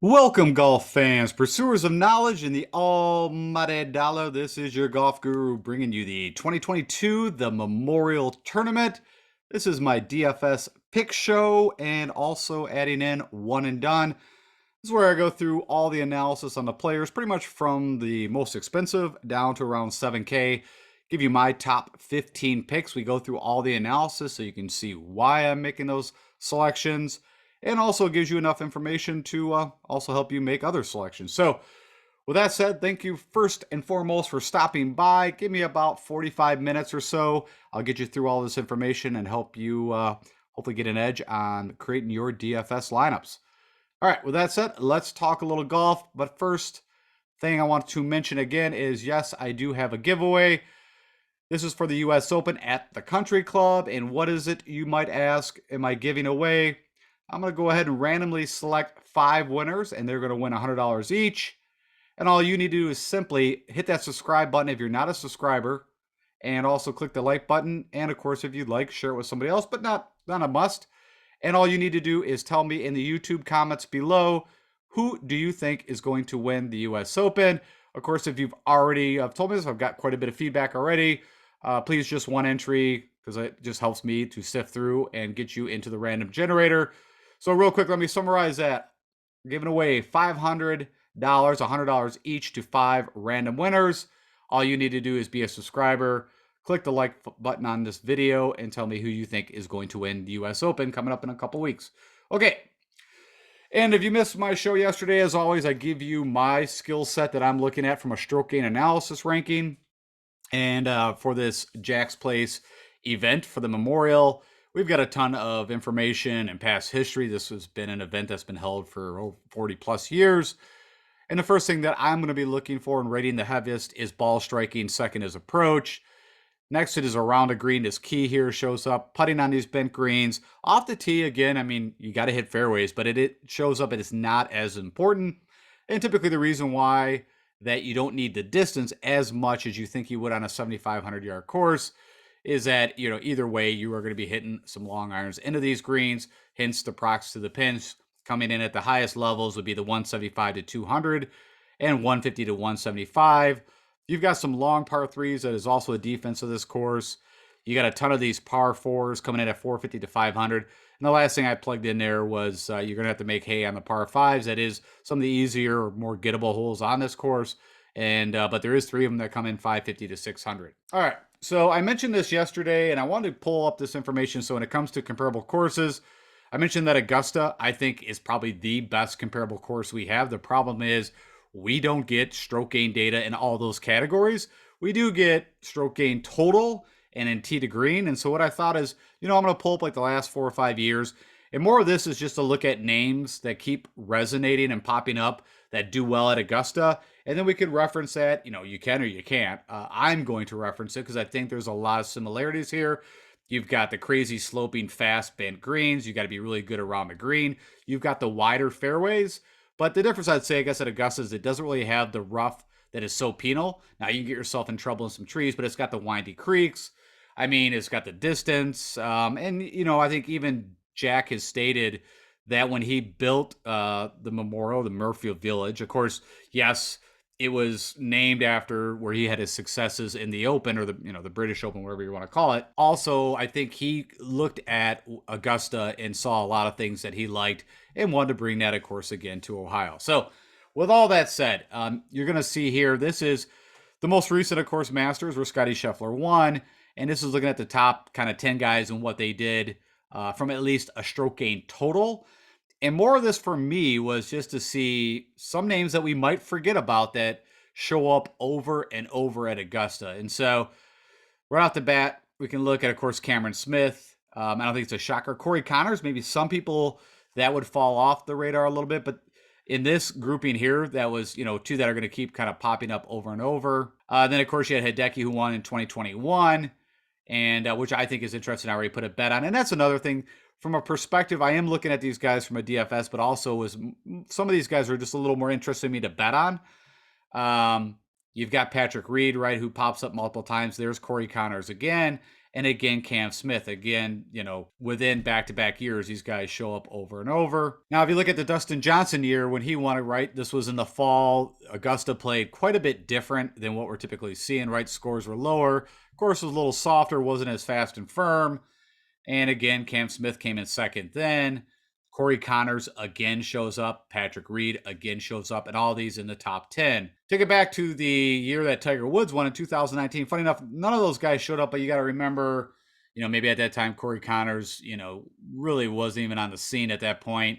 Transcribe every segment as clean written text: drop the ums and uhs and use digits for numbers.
Welcome, golf fans, pursuers of knowledge in the almighty dollar. This is your golf guru bringing you the 2022 The Memorial Tournament. This is my DFS Picks show and also adding in one and done. This is where I go through all the analysis on the players, pretty much from the most expensive down to around 7K. Give you my top 15 picks. We go through all the analysis so you can see why I'm making those selections, and also gives you enough information to also help you make other selections. So with that said, thank you first and foremost for stopping by. Give me about 45 minutes or so. I'll get you through all this information and help you hopefully get an edge on creating your DFS lineups. All right, with that said, let's talk a little golf. But first thing I want to mention again is, yes, I do have a giveaway. This is for the US Open at the Country Club. And what is it, you might ask, am I giving away? I'm going to go ahead and randomly select 5 winners, and they're going to win $100 each. And all you need to do is simply hit that subscribe button if you're not a subscriber, and also click the like button. And of course, if you'd like, share it with somebody else, but not a must. And all you need to do is tell me in the YouTube comments below, who do you think is going to win the US Open? Of course, if you've already told me this, I've got quite a bit of feedback already. Please just one entry, because it just helps me to sift through and get you into the random generator. So real quick, let me summarize that. We're giving away $500, $100 each to 5 random winners. All you need to do is be a subscriber, click the like button on this video, and tell me who you think is going to win the US Open coming up in a couple weeks. Okay. And if you missed my show yesterday, as always, I give you my skill set that I'm looking at from a stroke gain analysis ranking. And for this Jack's Place event for the Memorial, we've got a ton of information and past history. This has been an event that's been held for 40 plus years. And the first thing that I'm going to be looking for and rating the heaviest is ball striking. Second is approach. Next, it is around a green. This key here shows up. Putting on these bent greens. Off the tee, again, I mean, you got to hit fairways, but it shows up and it's not as important. And typically the reason why that you don't need the distance as much as you think you would on a 7,500-yard course is that, you know, either way, you are going to be hitting some long irons into these greens, hence the prox to the pins. Coming in at the highest levels would be the 175 to 200 and 150 to 175. You've got some long par threes that is also a defense of this course. You got a ton of these par fours coming in at 450 to 500. And the last thing I plugged in there was you're going to have to make hay on the par fives. That is some of the easier, more gettable holes on this course. And but there is 3 of them that come in 550 to 600. All right. So I mentioned this yesterday, and I wanted to pull up this information. So when it comes to comparable courses, I mentioned that Augusta, I think, is probably the best comparable course we have. The problem is we don't get stroke gain data in all those categories. We do get stroke gain total and in tee to green. And so what I thought is, you know, I'm going to pull up like the last 4 or 5 years. And more of this is just to look at names that keep resonating and popping up that do well at Augusta. And then we could reference that. You know, you can or you can't. I'm going to reference it because I think there's a lot of similarities here. You've got the crazy sloping, fast bent greens. You got to be really good around the green. You've got the wider fairways. But the difference, I'd say, I guess, at Augusta is it doesn't really have the rough that is so penal. Now, you can get yourself in trouble in some trees, but it's got the windy creeks. I mean, it's got the distance. And, you know, I think even Jack has stated that when he built the memorial, the Murfield Village, of course, yes, it was named after where he had his successes in the Open, or the, you know, the British Open, whatever you want to call it. Also, I think he looked at Augusta and saw a lot of things that he liked and wanted to bring that, of course, again to Ohio. So with all that said, you're going to see here, this is the most recent, of course, Masters where Scotty Scheffler won. And this is looking at the top kind of 10 guys and what they did from at least a stroke gain total. And more of this for me was just to see some names that we might forget about that show up over and over at Augusta. And so right off the bat, we can look at, of course, Cameron Smith. I don't think it's a shocker. Corey Connors, maybe some people that would fall off the radar a little bit. But in this grouping here, that was, you know, 2 that are going to keep kind of popping up over and over. Then, of course, you had Hideki, who won in 2021. And which I think is interesting. I already put a bet on. And that's another thing. From a perspective, I am looking at these guys from a DFS, but also some of these guys are just a little more interesting to me to bet on. You've got Patrick Reed, right, who pops up multiple times. There's Corey Connors again. And again, Cam Smith. Again, within back-to-back years, these guys show up over and over. Now, if you look at the Dustin Johnson year when he won it, right, this was in the fall. Augusta played quite a bit different than what we're typically seeing, right? Scores were lower. Course was a little softer, wasn't as fast and firm. And again, Cam Smith came in second then. Corey Connors again shows up. Patrick Reed again shows up. And all these in the top 10. Take it back to the year that Tiger Woods won in 2019. Funny enough, none of those guys showed up, but you got to remember, maybe at that time, Corey Connors, really wasn't even on the scene at that point.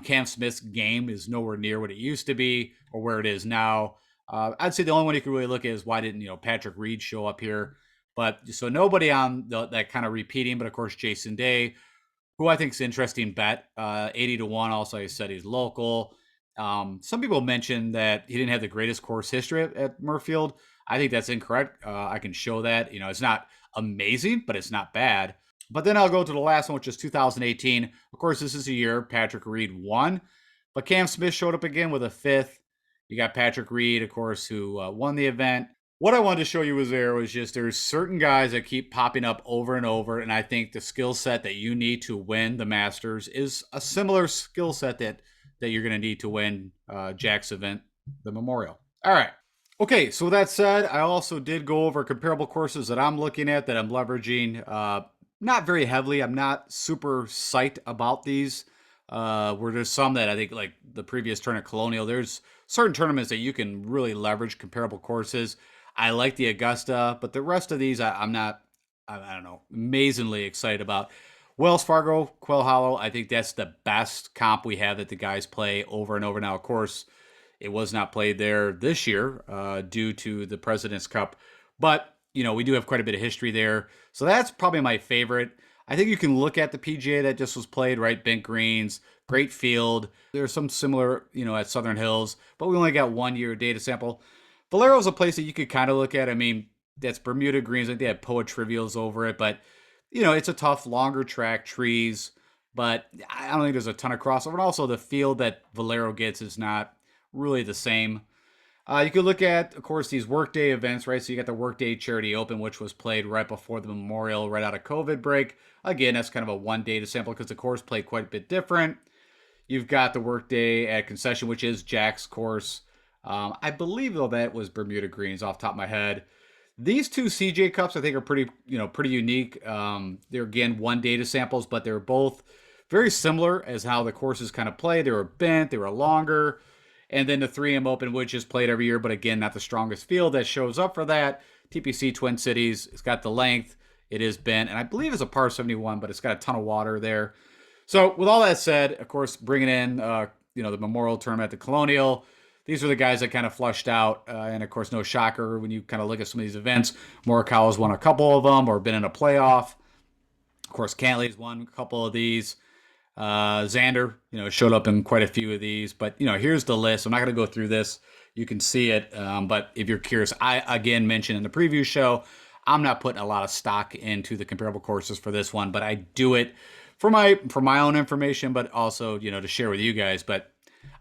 Cam Smith's game is nowhere near what it used to be or where it is now. I'd say the only one you could really look at is why didn't, Patrick Reed show up here? But so nobody on that kind of repeating, but of course, Jason Day, who I think is an interesting bet, 80-1. Also, I said he's local. Some people mentioned that he didn't have the greatest course history at Murfield. I think that's incorrect. I can show that. It's not amazing, but it's not bad. But then I'll go to the last one, which is 2018. Of course, this is a year Patrick Reed won, but Cam Smith showed up again with a fifth. You got Patrick Reed, of course, who won the event. What I wanted to show you was just there's certain guys that keep popping up over and over, and I think the skill set that you need to win the Masters is a similar skill set that you're going to need to win Jack's event, the Memorial. All right. Okay, so with that said, I also did go over comparable courses that I'm looking at that I'm leveraging. Not very heavily. I'm not super psyched about these. Where there's some that I think, like the previous turn at Colonial, there's certain tournaments that you can really leverage comparable courses. I like the Augusta, but the rest of these I'm not, I don't know, amazingly excited about. Wells Fargo, Quail Hollow, I think that's the best comp we have that the guys play over and over. Now, of course, it was not played there this year due to the President's Cup, but we do have quite a bit of history there. So that's probably my favorite. I think you can look at the PGA that just was played, right? Bent greens, great field. There's some similar, at Southern Hills, but we only got 1 year data sample. Valero is a place that you could kind of look at. I mean, that's Bermuda greens. I think they have Poa trivials over it, but it's a tough, longer track, trees, but I don't think there's a ton of crossover. And also the field that Valero gets is not really the same. You could look at, of course, these workday events, right? So you got the Workday Charity Open, which was played right before the Memorial, right out of COVID break. Again, that's kind of a one data sample because the course played quite a bit different. You've got the Workday at Concession, which is Jack's course. I believe, though, that was Bermuda greens off the top of my head. These two CJ Cups, I think, are pretty unique. They're, again, one data samples, but they're both very similar as how the courses kind of play. They were bent, they were longer. And then the 3M Open, which is played every year, but again, not the strongest field that shows up for that. TPC Twin Cities, it's got the length, it is bent, and I believe it's a par 71, but it's got a ton of water there. So with all that said, of course, bringing in, the Memorial Tournament at the Colonial, these are the guys that kind of flushed out. And of course, no shocker when you kind of look at some of these events. Morikawa's won a couple of them or been in a playoff. Of course, Cantley's won a couple of these. Xander, showed up in quite a few of these. But, here's the list. I'm not going to go through this. You can see it. But if you're curious, I, again, mentioned in the preview show, I'm not putting a lot of stock into the comparable courses for this one. But I do it for my own information, but also, to share with you guys. But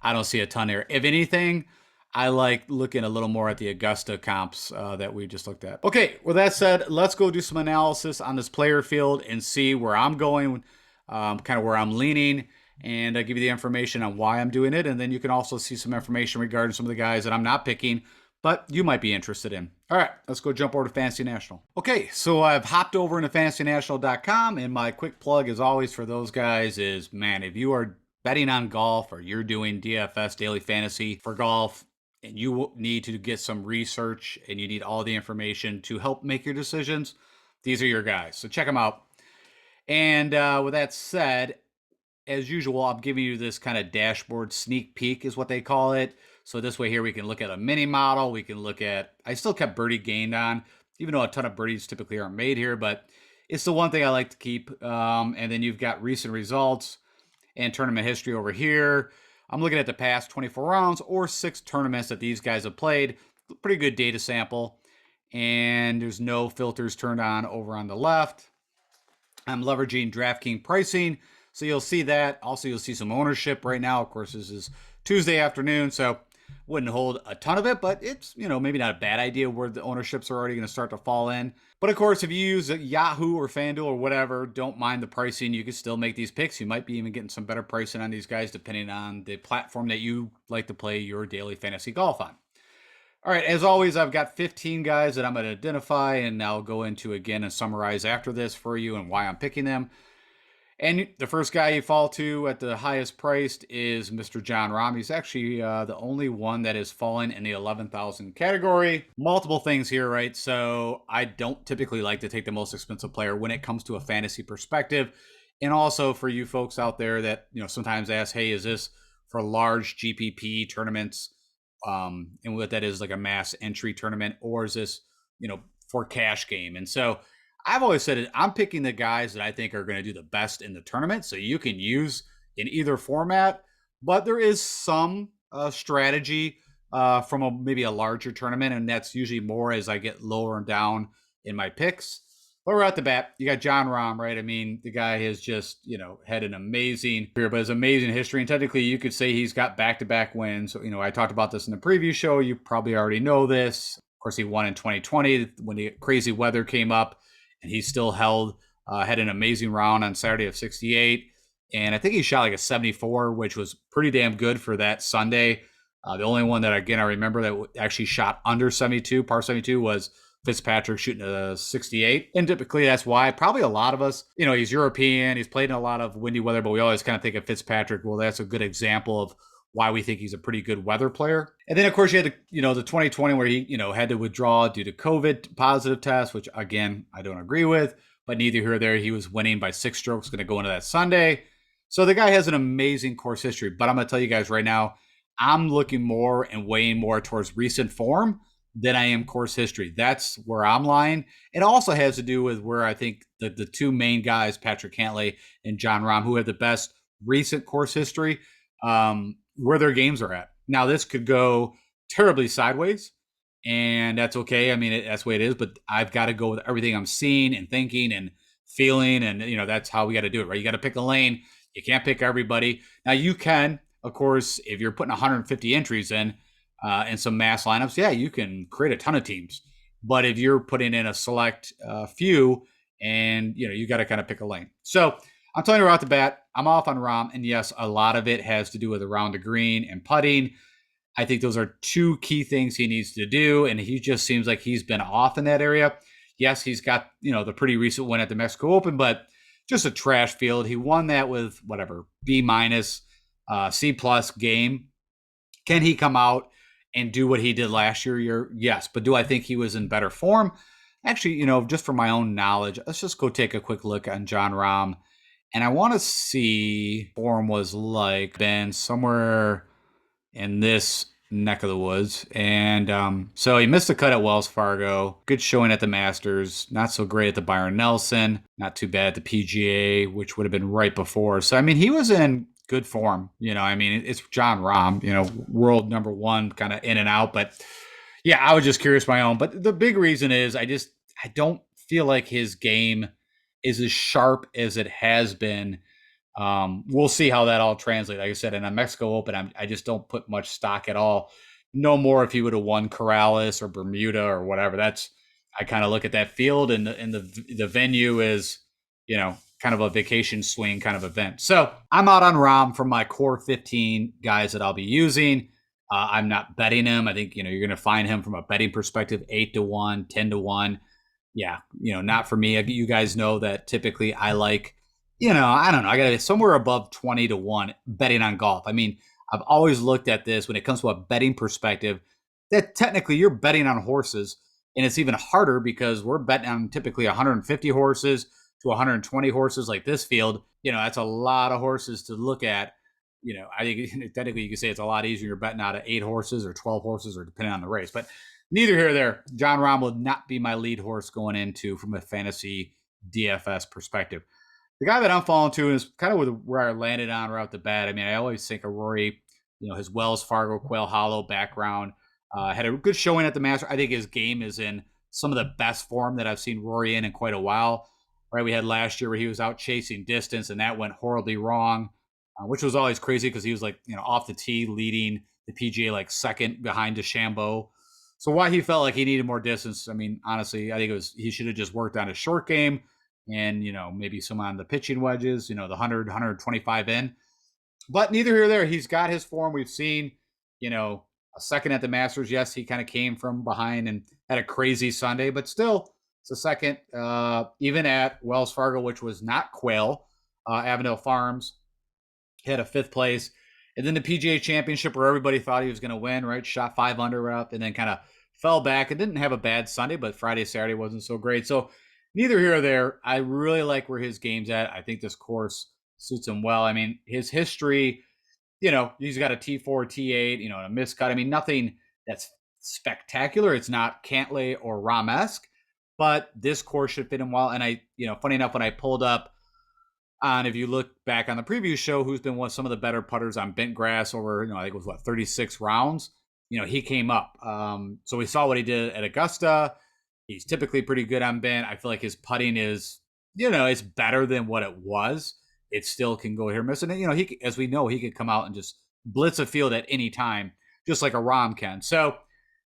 I don't see a ton there. If anything, I like looking a little more at the Augusta comps that we just looked at. Okay, with that said, let's go do some analysis on this player field and see where I'm going, kind of where I'm leaning, and give you the information on why I'm doing it. And then you can also see some information regarding some of the guys that I'm not picking, but you might be interested in. All right, let's go jump over to Fantasy National. Okay, so I've hopped over into FantasyNational.com, and my quick plug, as always, for those guys is, man, if you are betting on golf or you're doing DFS daily fantasy for golf and you need to get some research and you need all the information to help make your decisions, these are your guys. So check them out. And with that said, as usual, I'm giving you this kind of dashboard sneak peek is what they call it. So this way here we can look at a mini model. We can look at, I still kept birdie gained on, even though a ton of birdies typically aren't made here, but it's the one thing I like to keep. And then you've got recent results and tournament history over here. I'm looking at the past 24 rounds or 6 tournaments that these guys have played. Pretty good data sample. And there's no filters turned on over on the left. I'm leveraging Draftking pricing. So you'll see that. Also, you'll see some ownership right now. Of course, this is Tuesday afternoon. So Wouldn't hold a ton of it, but it's, maybe not a bad idea where the ownerships are already going to start to fall in. But of course, if you use Yahoo or FanDuel or whatever, don't mind the pricing. You can still make these picks. You might be even getting some better pricing on these guys depending on the platform that you like to play your daily fantasy golf on. All right, as always, I've got 15 guys that I'm going to identify, and I'll go into again and summarize after this for you and why I'm picking them. And the first guy you fall to at the highest priced is Mr. Jon Rahm. He's actually the only one that is falling in the 11,000 category. Multiple things here, right? So I don't typically like to take the most expensive player when it comes to a fantasy perspective. And also for you folks out there that, sometimes ask, hey, is this for large GPP tournaments? And what that is, like a mass entry tournament, or is this, for cash game? And so I've always said I'm picking the guys that I think are going to do the best in the tournament. So you can use in either format, but there is some strategy from maybe a larger tournament, and that's usually more as I get lower and down in my picks. But we're at the bat. You got Jon Rahm, right? I mean, the guy has just, had an amazing career, but his amazing history. And technically, you could say he's got back-to-back wins. So, I talked about this in the preview show. You probably already know this. Of course, he won in 2020 when the crazy weather came up, and he still had an amazing round on Saturday of 68. And I think he shot like a 74, which was pretty damn good for that Sunday. The only one that, again, I remember that actually shot under 72, par 72, was Fitzpatrick shooting a 68. And typically that's why probably a lot of us, he's European, he's played in a lot of windy weather, but we always kind of think of Fitzpatrick. Well, that's a good example of why we think he's a pretty good weather player. And then, of course, you had the 2020 where he, had to withdraw due to COVID positive test, which, again, I don't agree with. But neither here or there, he was winning by 6 strokes going to go into that Sunday. So the guy has an amazing course history. But I'm going to tell you guys right now, I'm looking more and weighing more towards recent form than I am course history. That's where I'm lying. It also has to do with where I think the two main guys, Patrick Cantlay and Jon Rahm, who have the best recent course history, where their games are at. Now, this could go terribly sideways, and that's okay. I mean, that's the way it is, but I've got to go with everything I'm seeing and thinking and feeling, and, that's how we got to do it, right? You got to pick a lane. You can't pick everybody. Now, you can, of course, if you're putting 150 entries in, and some mass lineups, yeah, you can create a ton of teams. But if you're putting in a select few, and you got to kind of pick a lane. So I'm telling you right off the bat, I'm off on Rahm, and yes, a lot of it has to do with around the green and putting. I think those are two key things he needs to do, and he just seems like he's been off in that area. Yes, he's got the pretty recent win at the Mexico Open, but just a trash field. He won that with whatever B minus, C plus game. Can he come out and do what he did last year? Yes, but do I think he was in better form? Actually, just for my own knowledge, let's just go take a quick look on Jon Rahm. And I want to see form was like been somewhere in this neck of the woods. And so he missed the cut at Wells Fargo. Good showing at the Masters. Not so great at the Byron Nelson. Not too bad at the PGA, which would have been right before. So, I mean, he was in good form. I mean, it's Jon Rahm, world number one, kind of in and out. But yeah, I was just curious my own. But the big reason is I don't feel like his game is as sharp as it has been. We'll see how that all translates. Like I said, in a Mexico Open, I just don't put much stock at all. No more if he would have won Corrales or Bermuda or whatever. I kind of look at that field, and the venue is, kind of a vacation swing kind of event. So I'm out on Rahm from my core 15 guys that I'll be using. I'm not betting him. I think, you're going to find him from a betting perspective, 8-1, 10-1. Yeah, not for me. You guys know that typically I like, I don't know. I got to somewhere above 20-1 betting on golf. I mean, I've always looked at this when it comes to a betting perspective that technically you're betting on horses, and it's even harder because we're betting on typically 150 horses to 120 horses like this field. That's a lot of horses to look at. I think technically you could say it's a lot easier. You're betting out of 8 horses or 12 horses, or depending on the race. But neither here or there. Jon Rahm will not be my lead horse going into from a fantasy DFS perspective. The guy that I'm falling to is kind of where I landed on right off the bat. I mean, I always think of Rory, his Wells Fargo, Quail Hollow background. Had a good showing at the Masters. I think his game is in some of the best form that I've seen Rory in quite a while. Right, we had last year where he was out chasing distance, and that went horribly wrong, which was always crazy because he was like, off the tee leading the PGA like second behind DeChambeau. So why he felt like he needed more distance, I mean, honestly, I think it was he should have just worked on his short game and, maybe some on the pitching wedges, the 100, 125 in. But neither here nor there. He's got his form. We've seen, a second at the Masters. Yes, he kind of came from behind and had a crazy Sunday, but still, it's a second. Even at Wells Fargo, which was not Quail, Avondale Farms, he had a fifth place. And then the PGA Championship, where everybody thought he was going to win, right? Shot 5 under up and then kind of fell back. It didn't have a bad Sunday, but Friday, Saturday wasn't so great. So neither here or there. I really like where his game's at. I think this course suits him well. I mean, his history, he's got a T4, T8, and a miscut. I mean, nothing that's spectacular. It's not Cantlay or Rahm-esque, but this course should fit him well. And I, funny enough, when I pulled up if you look back on the preview show, who's been some of the better putters on bent grass over, I think it was 36 rounds. He came up. So we saw what he did at Augusta. He's typically pretty good on bent. I feel like his putting is, it's better than what it was. It still can go here miss. And, he, as we know, he could come out and just blitz a field at any time, just like a Rahm can. So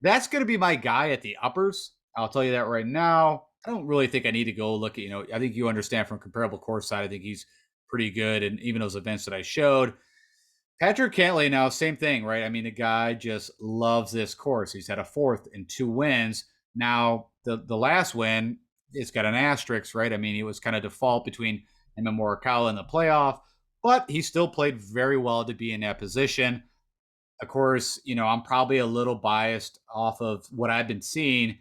that's going to be my guy at the uppers. I'll tell you that right now. I don't really think I need to go look at, I think you understand from comparable course side, I think he's pretty good. And even those events that I showed. Patrick Cantlay now, same thing, right? I mean, the guy just loves this course. He's had a fourth and 2 wins. Now, the last win, it's got an asterisk, right? I mean, it was kind of default between him and Morikawa in the playoff, but he still played very well to be in that position. Of course, I'm probably a little biased off of what I've been seeing,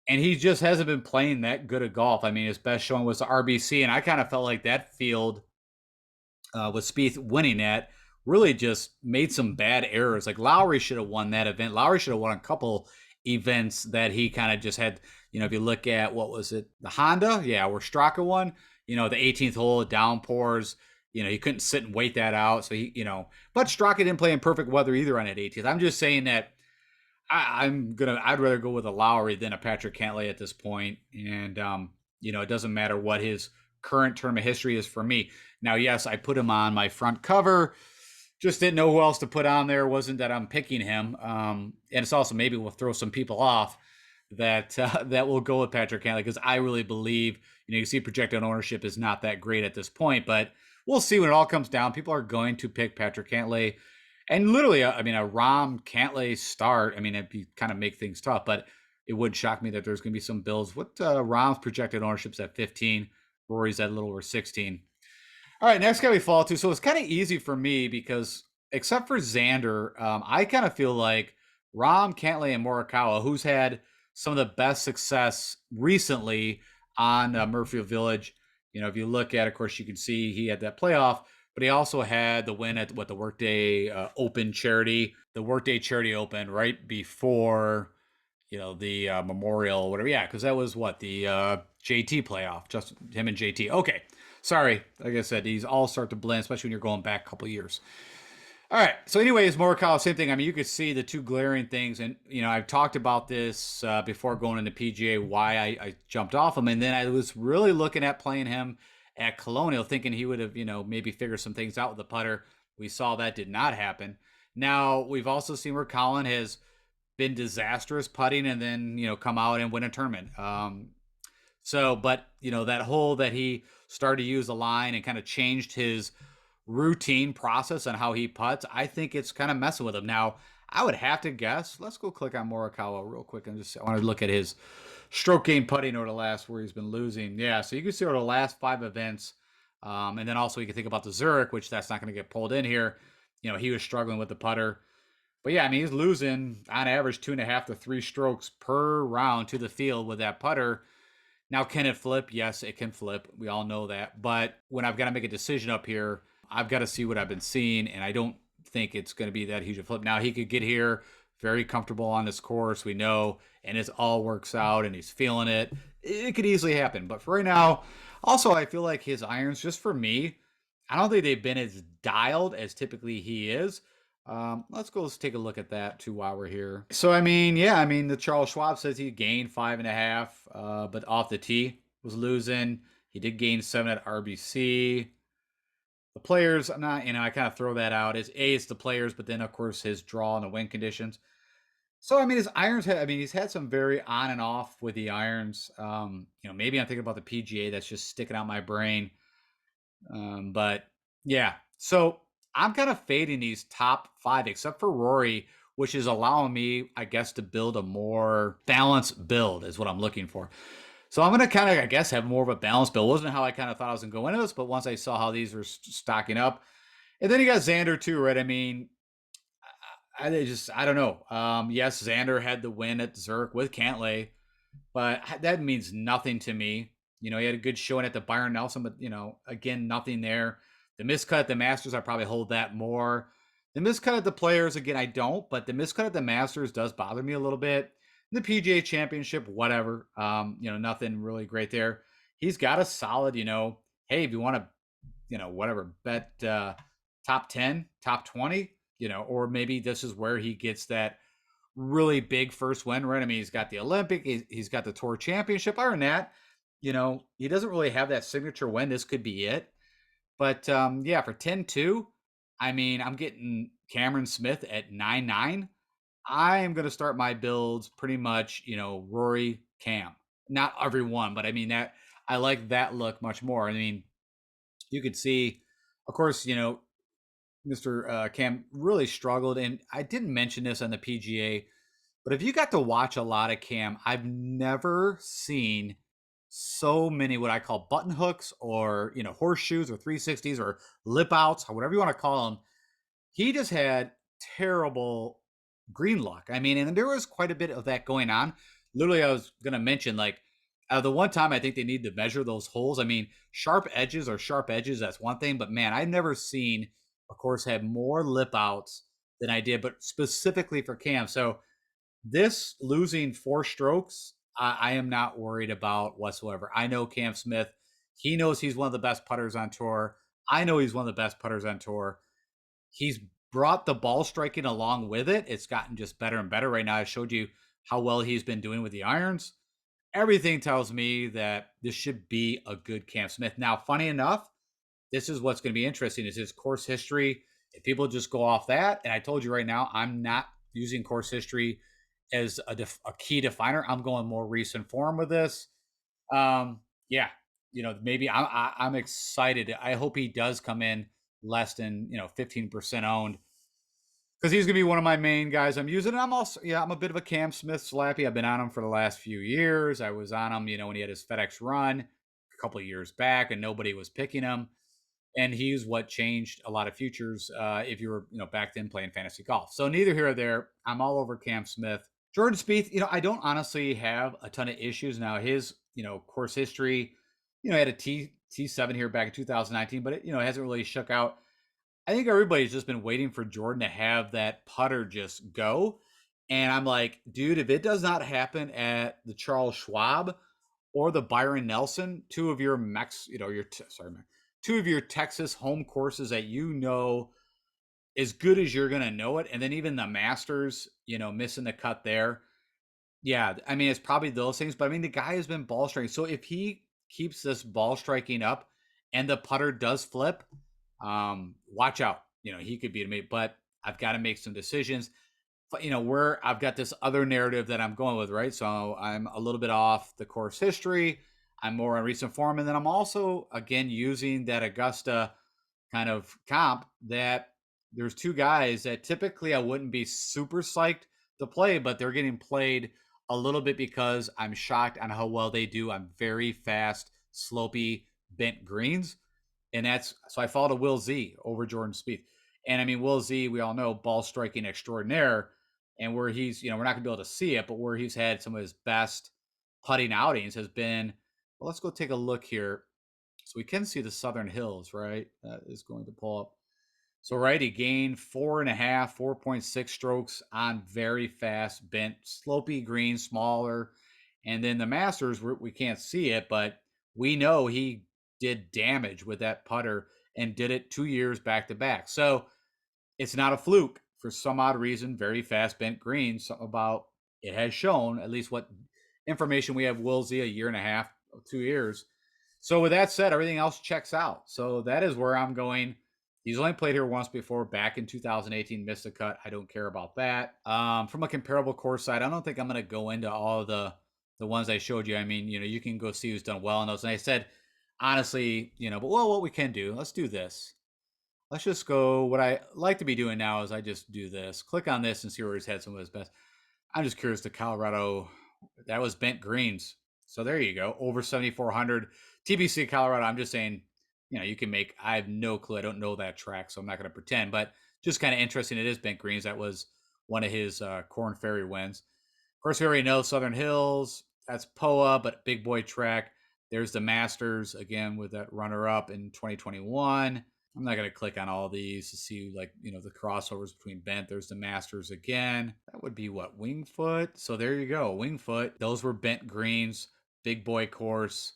and he just hasn't been playing that good at golf. I mean, his best showing was the RBC, and I kind of felt like that field with Spieth winning that really just made some bad errors. Like Lowry should have won that event. Lowry should have won a couple events that he kind of just had. If you look at what was it, the Honda, yeah, where Straka won. The 18th hole, downpours. He couldn't sit and wait that out. So but Straka didn't play in perfect weather either on that 18th. I'm just saying that I'd rather go with a Lowry than a Patrick Cantlay at this point. And, it doesn't matter what his current term of history is for me. Now, yes, I put him on my front cover. Just didn't know who else to put on there. Wasn't that I'm picking him. And it's also maybe we'll throw some people off that will go with Patrick Cantlay, because I really believe, you see projected ownership is not that great at this point, but we'll see when it all comes down. People are going to pick Patrick Cantlay. And literally, a Rahm Cantlay start, it'd be kind of make things tough, but it would shock me that there's going to be some bills. What Rahm's projected ownership's at 15, Rory's at a little over 16. All right, next guy we fall to. So it's kind of easy for me because except for Xander, I kind of feel like Rahm, Cantlay, and Morikawa, who's had some of the best success recently on Murphy Village. If you look at, of course, you can see he had that playoff, but he also had the win at the Workday Open charity, the Workday Charity Open right before, the Memorial, whatever. Yeah, because that was the JT playoff, just him and JT. Okay, sorry. Like I said, these all start to blend, especially when you're going back a couple years. All right. So, anyways, Morikawa, same thing. You could see the two glaring things, and I've talked about this before going into PGA, why I jumped off him, and then I was really looking at playing him at Colonial, thinking he would have, maybe figured some things out with the putter. We saw that did not happen. Now we've also seen where Colin has been disastrous putting, and then come out and win a tournament. But that hole that he started to use a line and kind of changed his routine process on how he putts, I think it's kind of messing with him. Now, I would have to guess. Let's go click on Morikawa real quick and I want to look at his stroke game putting over the last where he's been losing. Yeah, so you can see over the last 5 events, and then also you can think about the Zurich, which that's not going to get pulled in here. He was struggling with the putter. But yeah, he's losing on average 2.5 to 3 strokes per round to the field with that putter. Now, can it flip? Yes, it can flip. We all know that. But when I've got to make a decision up here, I've got to see what I've been seeing, and I don't think it's going to be that huge a flip. Now, he could get here very comfortable on this course, we know, and it all works out, and he's feeling it. It could easily happen. But for right now, also, I feel like his irons, just for me, I don't think they've been as dialed as typically he is. Let's take a look at that too while we're here. So, the Charles Schwab says he gained 5.5, but off the tee was losing. He did gain 7 at RBC. The players, I'm not, I kind of throw that out. It's the players, but then of course his draw and the win conditions. So I mean, his irons. I mean, he's had some very on and off with the irons. Maybe I'm thinking about the PGA that's just sticking out my brain. But yeah, so I'm kind of fading these top five, except for Rory, which is allowing me, I guess, to build a more balanced build, is what I'm looking for. So I'm going to kind of, I guess, have more of a balanced build. Wasn't how I kind of thought I was going to go into this, but once I saw how these were stocking up, and then you got Xander too, right? I mean, I don't know. Yes, Xander had the win at Zurich with Cantlay, but that means nothing to me. He had a good showing at the Byron Nelson, but again, nothing there. The miscut at the Masters, I probably hold that more. The miscut at the Players, again, I don't, but the miscut at the Masters does bother me a little bit. The PGA Championship, whatever. Nothing really great there. He's got a solid, hey, if you want to, whatever, bet top 10, top 20, or maybe this is where he gets that really big first win, right? I mean, he's got the Olympic, he's got the Tour Championship. Other than that, he doesn't really have that signature win. This could be it. But yeah, for 10-2, I mean, I'm getting Cameron Smith at 9-9. I am going to start my builds pretty much, Rory, Cam. Not everyone, but I mean, that I like that look much more. I mean, you could see, of course, Mr. Cam really struggled. And I didn't mention this on the PGA, but if you got to watch a lot of Cam, I've never seen so many what I call button hooks or, horseshoes or 360s or lip outs or whatever you want to call them. He just had terrible green luck. I mean, and there was quite a bit of that going on. Literally, I was going to mention, like, the one time I think they need to measure those holes. I mean, sharp edges are sharp edges. That's one thing. But man, I've never seen, of course, had more lip outs than I did, but specifically for Cam. So this losing 4 strokes, I am not worried about whatsoever. I know Cam Smith. He knows he's one of the best putters on tour. I know he's one of the best putters on tour. He's brought the ball striking along with it. It's gotten just better and better right now. I showed you how well he's been doing with the irons. Everything tells me that this should be a good Cam Smith. Now, funny enough, this is what's going to be interesting is his course history. If people just go off that, and I told you right now, I'm not using course history as a key definer. I'm going more recent form with this. Yeah, maybe I'm excited. I hope he does come in less than 15% owned because he's gonna be one of my main guys I'm using. And I'm also I'm a bit of a Cam Smith slappy. I've been on him for the last few years. I was on him, when he had his FedEx run a couple of years back, and nobody was picking him. And he's what changed a lot of futures if you were back then playing fantasy golf. So neither here or there. I'm all over Cam Smith. Jordan Spieth, I don't honestly have a ton of issues now. His course history, he had a T7 here back in 2019, but it hasn't really shook out. I think everybody's just been waiting for Jordan to have that putter just go. And I'm like, dude, if it does not happen at the Charles Schwab or the Byron Nelson, two of your two of your Texas home courses that as good as you're going to know it, and then even the Masters, missing the cut there. Yeah, I mean, it's probably those things, but I mean, the guy has been ball striking. So if he keeps this ball striking up and the putter does flip, watch out. He could be a mate, but I've got to make some decisions. But, where I've got this other narrative that I'm going with, right? So I'm a little bit off the course history. I'm more on recent form. And then I'm also, again, using that Augusta kind of comp that there's 2 guys that typically I wouldn't be super psyched to play, but they're getting played a little bit because I'm shocked on how well they do on very fast, slopey, bent greens. And so I followed a Will Z over Jordan Spieth. And I mean, Will Z, we all know, ball striking extraordinaire. And where he's, we're not going to be able to see it, but where he's had some of his best putting outings has been, well, let's go take a look here. So we can see the Southern Hills, right? That is going to pull up. So, right, he gained 4.5, 4.6 strokes on very fast, bent, slopey green, smaller. And then the Masters, we can't see it, but we know he did damage with that putter and did it 2 years back to back. So it's not a fluke for some odd reason. Very fast bent green. Something about it has shown at least what information we have. Willsey a year and a half, 2 years. So with that said, everything else checks out. So that is where I'm going. He's only played here once before, back in 2018, missed a cut. I don't care about that. From a comparable course side, I don't think I'm going to go into all the ones I showed you. I mean, you can go see who's done well in those. And I said, honestly, but what we can do, let's do this. Let's just go. What I like to be doing now is I just do this. Click on this and see where he's had some of his best. I'm just curious to Colorado. That was bent greens. So there you go. Over 7,400. TBC Colorado. I'm just saying, you can make, I have no clue. I don't know that track, so I'm not going to pretend, but just kind of interesting. It is bent greens. That was one of his Corn Ferry wins. Of course, we already know Southern Hills. That's POA, but big boy track. There's the Masters again with that runner up in 2021. I'm not going to click on all these to see the crossovers between bent. There's the Masters again. That would be what, Wingfoot? So there you go, Wingfoot. Those were bent greens, big boy course,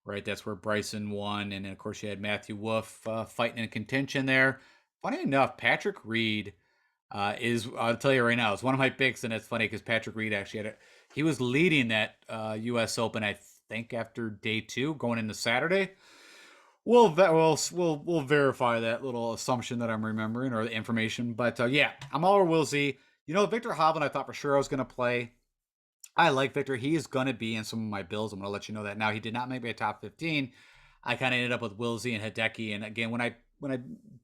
right? That's where Bryson won. And then, of course, you had Matthew Wolff fighting in contention there. Funny enough, Patrick Reed I'll tell you right now, it's one of my picks. And it's funny because Patrick Reed actually he was leading that U.S. Open, I think, after day 2 going into Saturday. We'll verify that little assumption that I'm remembering or the information. But yeah, I'm all over Will Z. Victor Hovland, I thought for sure I was going to play. I like Victor. He is going to be in some of my bills. I'm going to let you know that now. He did not make my top 15. I kind of ended up with Will Z and Hideki. And again, when I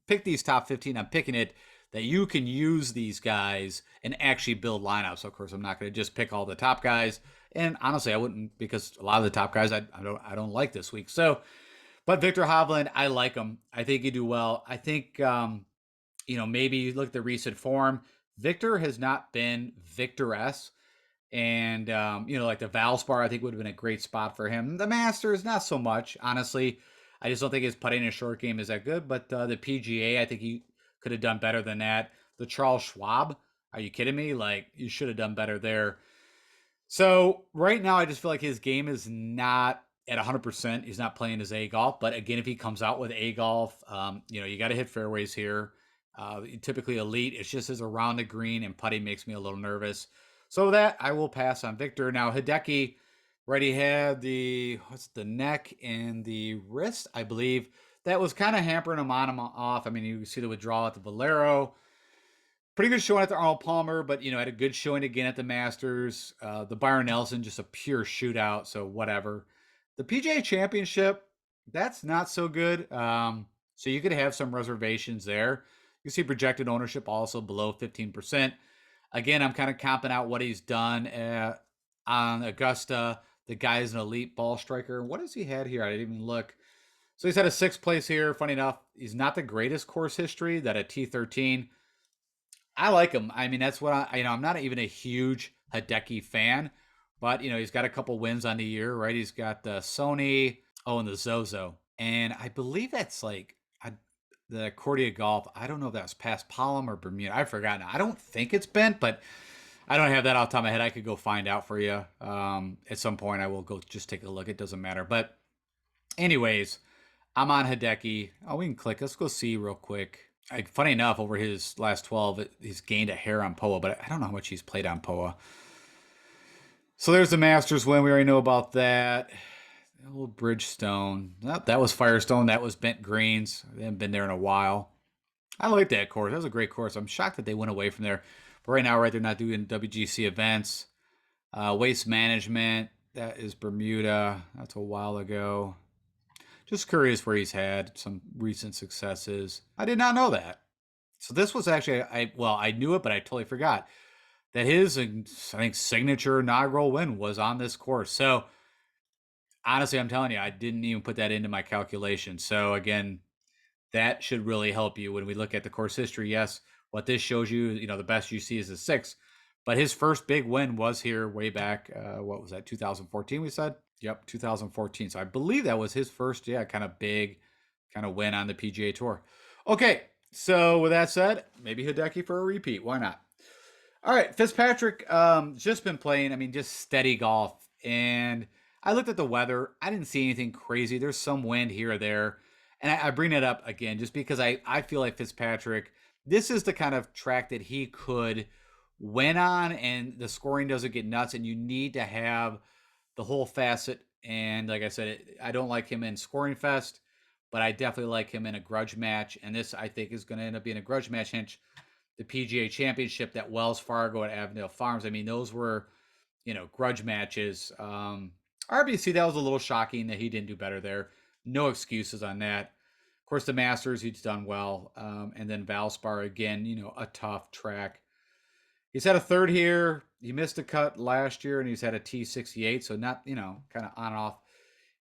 pick these top 15, I'm picking it that you can use these guys and actually build lineups. Of course, I'm not going to just pick all the top guys. And honestly, I wouldn't, because a lot of the top guys I don't like this week. So, but Victor Hovland, I like him. I think he do well. I think, maybe you look at the recent form. Victor has not been Victor-esque. And, like the Valspar, I think would have been a great spot for him. The Masters, not so much, honestly. I just don't think his putting in a short game is that good. But the PGA, I think he could have done better than that. The Charles Schwab, are you kidding me? Like, you should have done better there. So right now, I just feel like his game is not at 100%. He's not playing his A golf. But again, if he comes out with A golf, you got to hit fairways here. Typically elite. It's just as around the green and putting makes me a little nervous. So that I will pass on Victor. Now Hideki already had the neck and the wrist, I believe. That was kind of hampering him on him off. I mean, you see the withdrawal at the Valero. Pretty good showing at the Arnold Palmer, but had a good showing again at the Masters. The Byron Nelson, just a pure shootout, so whatever. The PGA Championship, that's not so good. So you could have some reservations there. You see projected ownership also below 15%. Again, I'm kind of comping out what he's done on Augusta. The guy is an elite ball striker. What has he had here? I didn't even look. So he's had a 6th place here. Funny enough, he's not the greatest course history. That at T13. I like him. I mean, that's what I'm not even a huge Hideki fan, but he's got a couple wins on the year, right? He's got the Sony, and the Zozo, and I believe that's the Cordia Golf. I don't know if that was past Palm or Bermuda. I've forgotten. I don't think it's bent, but I don't have that off the top of my head. I could go find out for you. At some point, I will go just take a look. It doesn't matter. But anyways, I'm on Hideki. Oh, we can click. Let's go see real quick. Funny enough, over his last 12, he's gained a hair on POA, but I don't know how much he's played on POA. So there's the Masters win. We already know about that. Old Bridgestone. Oh, that was Firestone. That was Bent Greens. They haven't been there in a while. I like that course. That was a great course. I'm shocked that they went away from there. But right now, they're not doing WGC events. Waste Management. That is Bermuda. That's a while ago. Just curious where he's had some recent successes. I did not know that. So this was actually, I knew it, but I totally forgot that his, I think, signature inaugural win was on this course. So honestly, I'm telling you, I didn't even put that into my calculation. So again, that should really help you when we look at the course history. Yes, what this shows you, the best you see is a 6. But his first big win was here way back, what was that, 2014 we said? Yep, 2014. So I believe that was his first, kind of big kind of win on the PGA Tour. Okay, so with that said, maybe Hideki for a repeat. Why not? All right, Fitzpatrick just been playing, just steady golf. And I looked at the weather. I didn't see anything crazy. There's some wind here or there. And I bring it up again just because I feel like Fitzpatrick, this is the kind of track that he could win on, and the scoring doesn't get nuts, and you need to have the whole facet. And like I said, I don't like him in Scoring Fest, but I definitely like him in a grudge match. And this, I think, is going to end up being a grudge match. Hence, the PGA Championship, that Wells Fargo at Avondale Farms. I mean, those were, grudge matches. RBC, that was a little shocking that he didn't do better there. No excuses on that. Of course, the Masters, he's done well. And then Valspar, again, a tough track. He's had a third here. He missed a cut last year, and he's had a T68, so not, kind of on and off.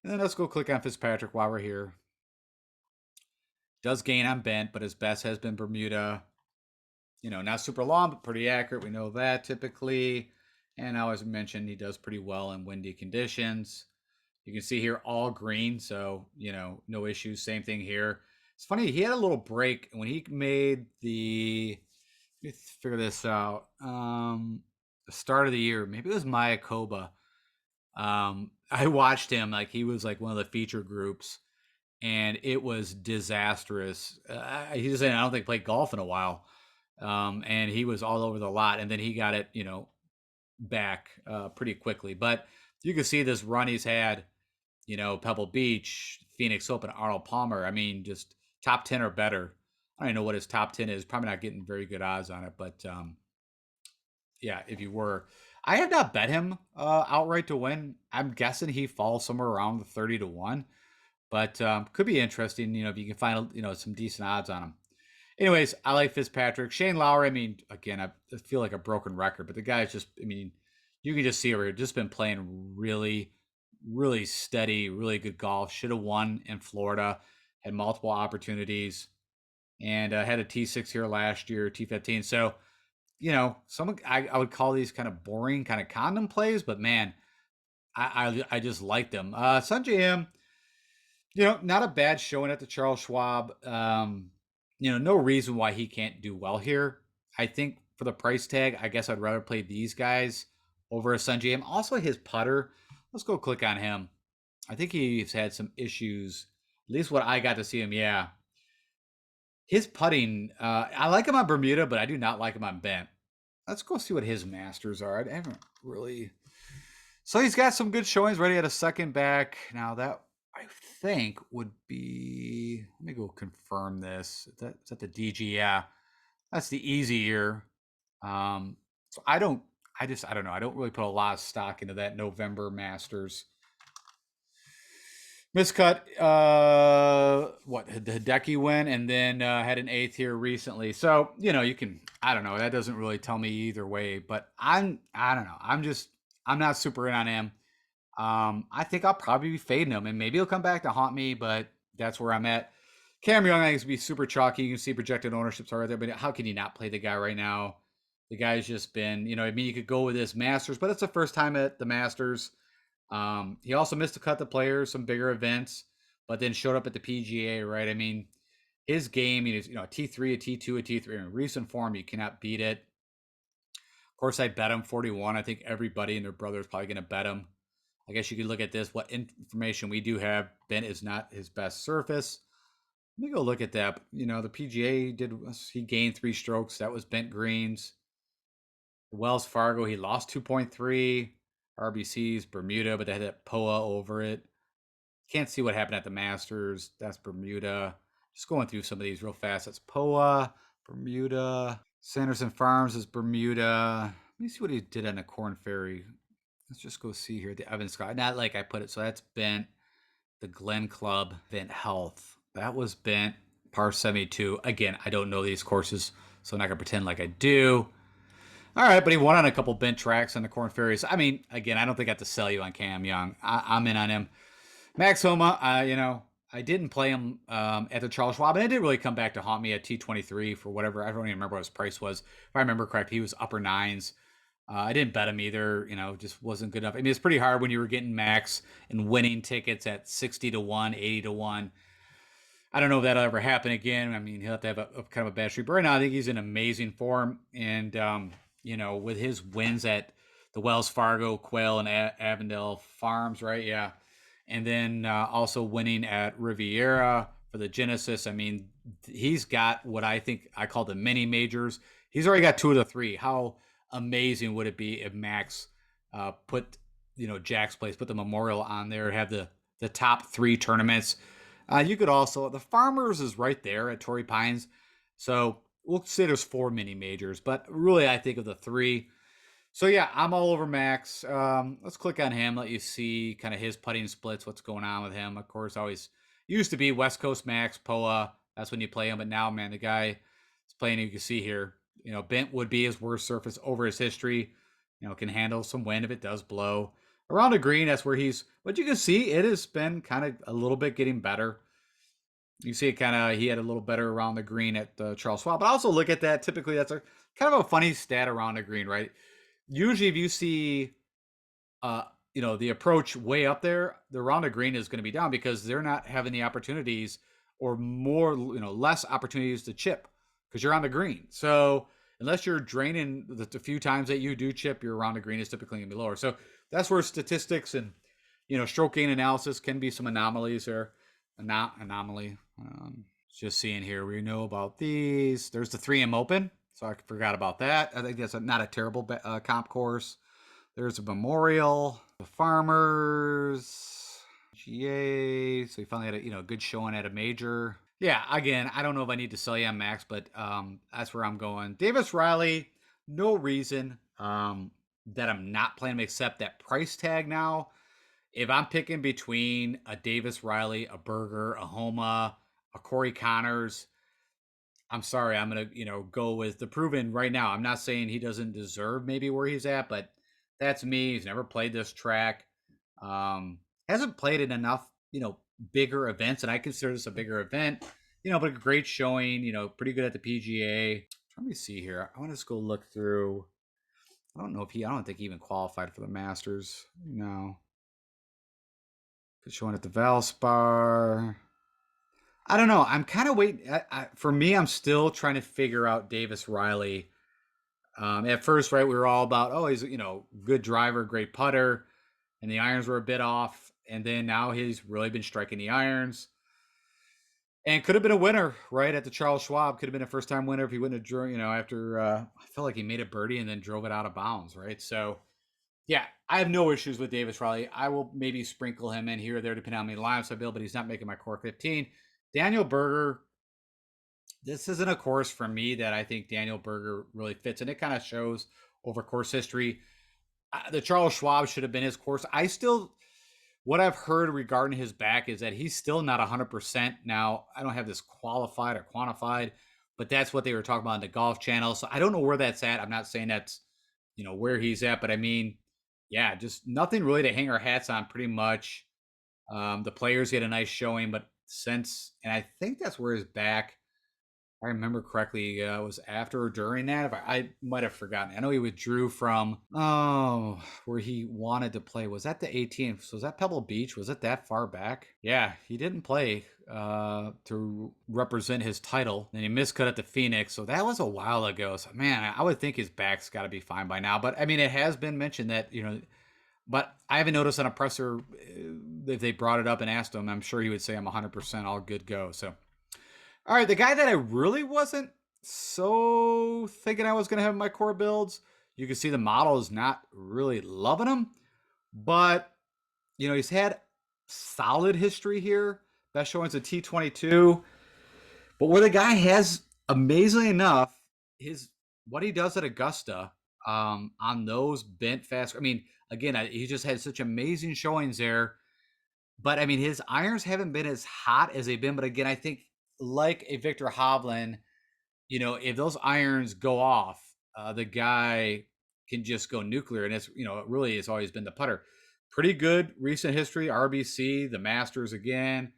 And then let's go click on Fitzpatrick while we're here. Does gain on bent, but his best has been Bermuda. Not super long, but pretty accurate. We know that typically. And now, as I mentioned, he does pretty well in windy conditions. You can see here all green, so, no issues. Same thing here. It's funny, he had a little break when he made the, let me figure this out, the start of the year. Maybe it was Mayakoba. I watched him, like he was like one of the feature groups, and it was disastrous. He just saying, I don't think played golf in a while. And he was all over the lot, and then he got it, back pretty quickly. But you can see this run he's had, Pebble Beach, Phoenix Open, Arnold Palmer. I mean, just top 10 or better. I don't even know what his top 10 is. Probably not getting very good odds on it, but yeah, if you were, I have not bet him outright to win. I'm guessing he falls somewhere around the 30-1, but could be interesting. If you can find some decent odds on him. Anyways, I like Fitzpatrick. Shane Lowry, I mean, again, I feel like a broken record, but the guy's just, I mean, you can just see over here, just been playing really, really steady, really good golf. Should have won in Florida, had multiple opportunities, and had a T6 here last year, T15. So, some I would call these kind of boring, kind of condom plays, but man, I just like them. Sanjay M, not a bad showing at the Charles Schwab. No reason why he can't do well here. I think for the price tag, I guess I'd rather play these guys over a Sanjay M. Also, his putter. Let's go click on him. I think he's had some issues. At least what I got to see him. Yeah, his putting. I like him on Bermuda, but I do not like him on bent. Let's go see what his masters are. I haven't really. So he's got some good showings. Ready at a second back. Now that I think would be. Let me go confirm this. Is that the DG? Yeah, that's the easy year. So I don't know. I don't really put a lot of stock into that November Masters. Miscut, what the Hideki win, and then had an 8th here recently. So you can, I don't know. That doesn't really tell me either way. But I don't know. I'm not super in on him. I think I'll probably be fading him, and maybe he'll come back to haunt me. But that's where I'm at. Cam Young, I think, is be super chalky. You can see projected ownerships are right there, but how can you not play the guy right now? The guy's just been, I mean, you could go with this Masters, but it's the first time at the Masters. He also missed a cut the players, some bigger events, but then showed up at the PGA, right? I mean, his game, is, a T3, a T2, a T3. In recent form, you cannot beat it. Of course, I bet him 41. I think everybody and their brother is probably going to bet him. I guess you could look at this. What information we do have, bent is not his best surface. Let me go look at that. The PGA he gained 3 strokes. That was bent greens. Wells Fargo, he lost 2.3. RBC's Bermuda, but they had that POA over it. Can't see what happened at the Masters. That's Bermuda. Just going through some of these real fast. That's POA, Bermuda. Sanderson Farms is Bermuda. Let me see what he did on the Corn Ferry. Let's just go see here. The Evan Scott. Not like I put it. So that's bent. The Glen Club, Bent Health. That was bent. Par 72. Again, I don't know these courses, so I'm not going to pretend like I do. All right, but he won on a couple bent tracks on the Corn Ferries. I mean, again, I don't think I have to sell you on Cam Young. I'm in on him. Max Homa, I didn't play him at the Charles Schwab, and it didn't really come back to haunt me at T23 for whatever. I don't even remember what his price was. If I remember correct, he was upper 9s. I didn't bet him either. Just wasn't good enough. I mean, it's pretty hard when you were getting Max and winning tickets at 60-1, 80-1. I don't know if that'll ever happen again. I mean, he'll have to have a kind of a bad streak. But right now, I think he's in amazing form. And, with his wins at the Wells Fargo, Quail, and Avondale Farms, right? Yeah. And then also winning at Riviera for the Genesis. I mean, he's got what I think I call the mini majors. He's already got 2 of the 3. How amazing would it be if Max put, Jack's Place, put the Memorial on there, have the top 3 tournaments. You could also, the Farmers is right there at Torrey Pines. So we'll say there's 4 mini majors, but really I think of the 3. So yeah, I'm all over Max. Let's click on him, let you see kind of his putting splits, what's going on with him. Of course, always used to be West Coast Max, POA. That's when you play him. But now, man, the guy is playing, you can see here, bent would be his worst surface over his history. Can handle some wind if it does blow. Around the green, that's where but you can see it has been kind of a little bit getting better. You see it he had a little better around the green at Charles Schwab. But also look at that. Typically, that's a kind of a funny stat around the green, right? Usually if you see the approach way up there, the round of green is going to be down because they're not having the opportunities or more, less opportunities to chip because you're on the green. So unless you're draining the few times that you do chip, your round of green is typically going to be lower. So that's where statistics and, stroke gain analysis can be some anomalies there. Anomaly. Just seeing here, we know about these. There's the 3M Open. So I forgot about that. I think that's not a terrible comp course. There's a Memorial, the Farmers, GA. So he finally had a good showing at a major. Yeah, again, I don't know if I need to sell you on Max, but that's where I'm going. Davis Riley, no reason that I'm not playing him except that price tag now. If I'm picking between a Davis Riley, a Berger, a Homa, a Corey Connors, I'm sorry, I'm gonna go with the proven right now. I'm not saying he doesn't deserve maybe where he's at, but that's me. He's never played this track. Hasn't played in enough bigger events, and I consider this a bigger event. But a great showing. Pretty good at the PGA. Let me see here. I want to just go look through. I don't think he even qualified for the Masters. No. Good showing at the Valspar. I don't know. I'm kind of waiting. For me, I'm still trying to figure out Davis Riley. At first, right, we were all about, oh, he's good driver, great putter, and the irons were a bit off. And then now he's really been striking the irons, and could have been a winner, right, at the Charles Schwab. Could have been a first-time winner if he wouldn't have drew. After I felt like he made a birdie and then drove it out of bounds, right? So yeah, I have no issues with Davis Riley. I will maybe sprinkle him in here or there depending on how many lineups I build, but he's not making my core 15. Daniel Berger, this isn't a course for me that I think Daniel Berger really fits, and it kind of shows over course history. The Charles Schwab should have been his course. What I've heard regarding his back is that he's still not 100%. Now, I don't have this qualified or quantified, but that's what they were talking about on the Golf Channel. So I don't know where that's at. I'm not saying that's, where he's at, but I mean, yeah, just nothing really to hang our hats on pretty much. The players get a nice showing, but and I think that's where his back, I remember correctly, was after or during that. If I might have forgotten. I know he withdrew from where he wanted to play. Was that the 18th? So was that Pebble Beach? Was it that far back? Yeah, he didn't play to represent his title. And he miscut at the Phoenix. So that was a while ago. So man, I would think his back's got to be fine by now. But I mean, it has been mentioned that but I haven't noticed on a presser if they brought it up and asked him. I'm sure he would say I'm 100% all good go. So. All right, the guy that I really wasn't so thinking I was going to have in my core builds, you can see the model is not really loving him, but he's had solid history here. Best showing's a T22, but where the guy has, amazingly enough, what he does at Augusta on those bent fast. I mean, again, he just had such amazing showings there, but I mean, his irons haven't been as hot as they've been. But again, I think like a Victor Hovland, if those irons go off, the guy can just go nuclear. And it's, it really has always been the putter. Pretty good recent history, RBC, the Masters again,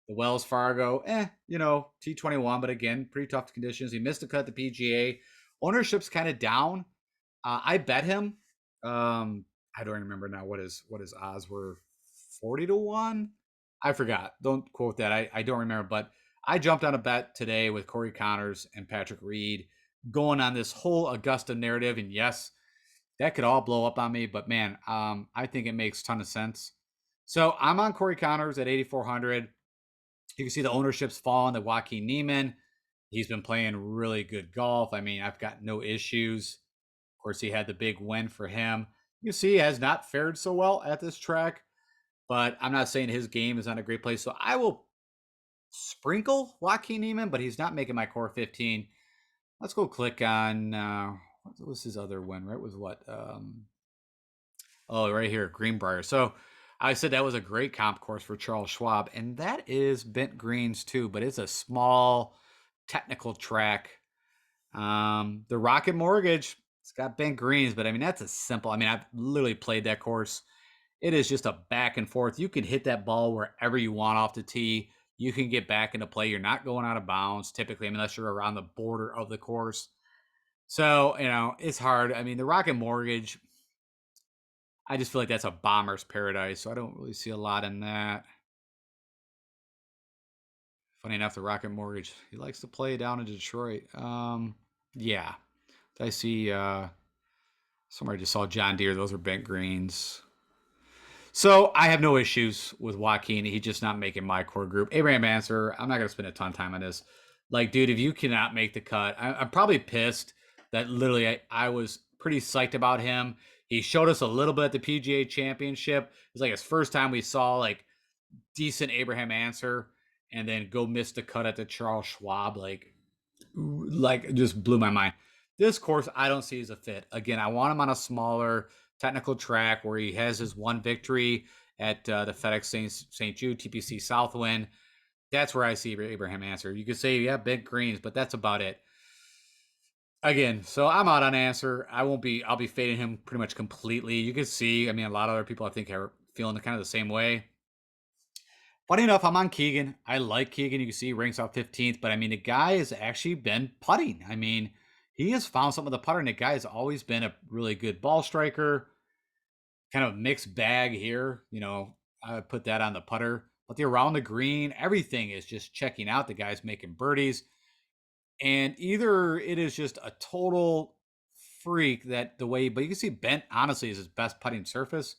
the Wells Fargo, T21, but again, pretty tough conditions. He missed a cut at the PGA. Ownership's kind of down. I bet him. I don't remember now what his odds were. 40-1. I forgot. Don't quote that. I don't remember, but I jumped on a bet today with Corey Connors and Patrick Reed going on this whole Augusta narrative. And yes, that could all blow up on me, but man, I think it makes a ton of sense. So I'm on Corey Connors at 8,400. You can see the ownership's fallen to Joaquin Niemann. He's been playing really good golf. I mean, I've got no issues. Of course, he had the big win for him. You see, he has not fared so well at this track, but I'm not saying his game is not a great place. So I will sprinkle Joaquin Niemann, but he's not making my core 15. Let's go click on what was his other win, right? Was what? Oh, right here, Greenbrier. So I said that was a great comp course for Charles Schwab, and that is bent greens too, but it's a small technical track. The Rocket Mortgage, it's got bent greens, but I mean that's a simple. I mean I've literally played that course. It is just a back and forth. You can hit that ball wherever you want off the tee. You can get back into play. You're not going out of bounds typically, unless you're around the border of the course. So, it's hard. I mean, the Rocket Mortgage, I just feel like that's a bomber's paradise. So I don't really see a lot in that. Funny enough, the Rocket Mortgage, he likes to play down in Detroit. Yeah. I see somewhere I just saw John Deere. Those are bent greens. So I have no issues with Joaquin. He's just not making my core group. Abraham Answer, I'm not going to spend a ton of time on this. Like, dude, if you cannot make the cut, I'm probably pissed that literally I was pretty psyched about him. He showed us a little bit at the PGA Championship. It was like his first time we saw like decent Abraham Answer, and then go miss the cut at the Charles Schwab. Like just blew my mind. This course I don't see as a fit. Again, I want him on a smaller technical track where he has his one victory at the FedEx St. Jude TPC Southwind. That's where I see Abraham Answer. You could say, yeah, big greens, but that's about it. Again, so I'm out on Answer. I'll be fading him pretty much completely. You can see, I mean, a lot of other people I think are feeling kind of the same way. Funny enough, I'm on Keegan. I like Keegan. You can see he ranks out 15th, but I mean, the guy has actually been putting. I mean, he has found something with the putter, and the guy has always been a really good ball striker. Kind of mixed bag here. I would put that on the putter, but the around the green, everything is just checking out. The guy's making birdies, and either it is just a total freak that the way, but you can see Bent honestly is his best putting surface.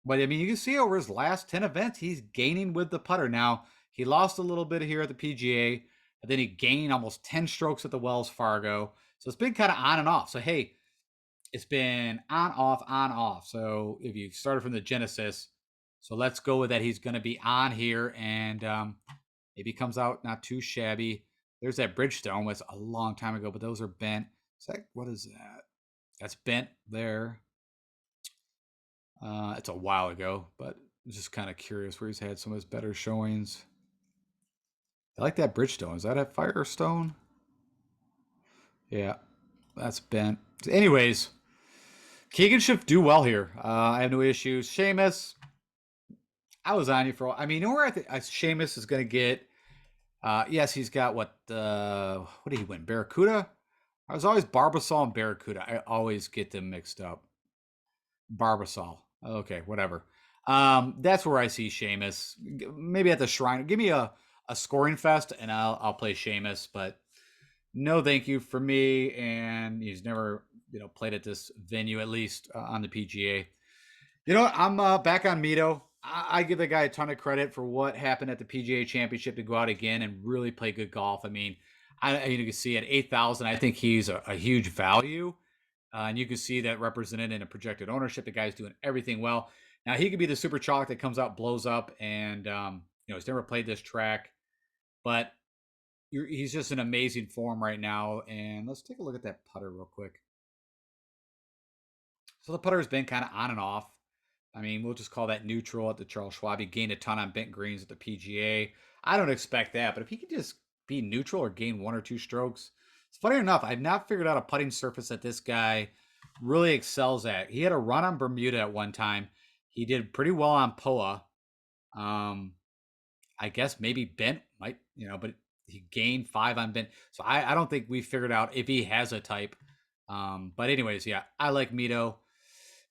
But I mean, you can see over his last 10 events, he's gaining with the putter. Now, he lost a little bit here at the PGA, and then he gained almost 10 strokes at the Wells Fargo. So it's been kind of on and off. So, hey, it's been on, off, on, off. So if you started from the Genesis, so let's go with that. He's going to be on here, and maybe comes out not too shabby. There's that Bridgestone, was a long time ago, but those are bent. What is that? That's bent there. It's a while ago, but I'm just kind of curious where he's had some of his better showings. I like that Bridgestone. Is that a Firestone? Yeah, that's bent. Anyways, Keegan should do well here. I have no issues. Seamus, I was on you for. I mean, where I think Seamus is going to get. Yes, he's got what did he win? Barracuda. I was always Barbasol and Barracuda. I always get them mixed up. Barbasol. Okay, whatever. That's where I see Seamus. Maybe at the Shrine. Give me a scoring fest, and I'll play Seamus. But no, thank you for me. And he's never played at this venue, at least on the PGA. You know what? I'm back on Mito. I give the guy a ton of credit for what happened at the PGA Championship to go out again and really play good golf. I mean, you can see at 8,000, I think he's a huge value. And you can see that represented in a projected ownership. The guy's doing everything well. Now, he could be the super chalk that comes out, blows up, and he's never played this track. But he's just in amazing form right now. And let's take a look at that putter real quick. So the putter has been kind of on and off. I mean, we'll just call that neutral at the Charles Schwab. He gained a ton on bent greens at the PGA. I don't expect that, but if he could just be neutral or gain one or two strokes, it's funny enough, I've not figured out a putting surface that this guy really excels at. He had a run on Bermuda at one time. He did pretty well on POA. I guess maybe bent might, but he gained 5 on bent. So I don't think we figured out if he has a type. But anyways, yeah, I like Mito.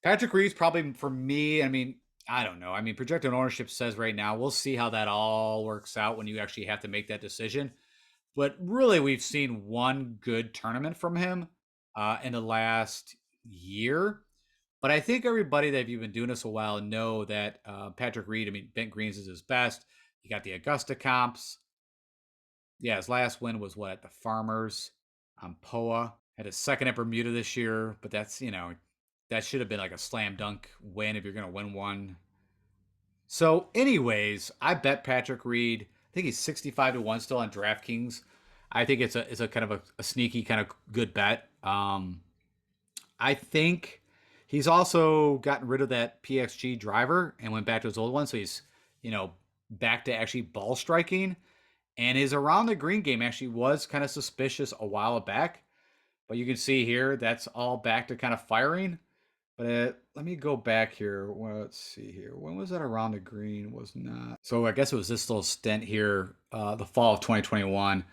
Patrick Reed's probably for me. I mean, I don't know. I mean, projected ownership says right now, we'll see how that all works out when you actually have to make that decision. But really, we've seen one good tournament from him in the last year. But I think everybody that you've been doing this a while know that Patrick Reed, I mean, bent greens is his best. You got the Augusta comps. Yeah, his last win was what? The Farmers on POA. Had a second at Bermuda this year, but that's, that should have been like a slam dunk win if you're going to win one. So, anyways, I bet Patrick Reed. I think he's 65 to 1 still on DraftKings. I think it's a kind of a sneaky kind of good bet. I think he's also gotten rid of that PXG driver and went back to his old one. So he's, you know, back to actually ball striking. And his around the green game actually was kind of suspicious a while back. But you can see here that's all back to kind of firing. But let me go back here. Well, let's see here. When was that around the green? Was not. So I guess it was this little stint here, the fall of 2021,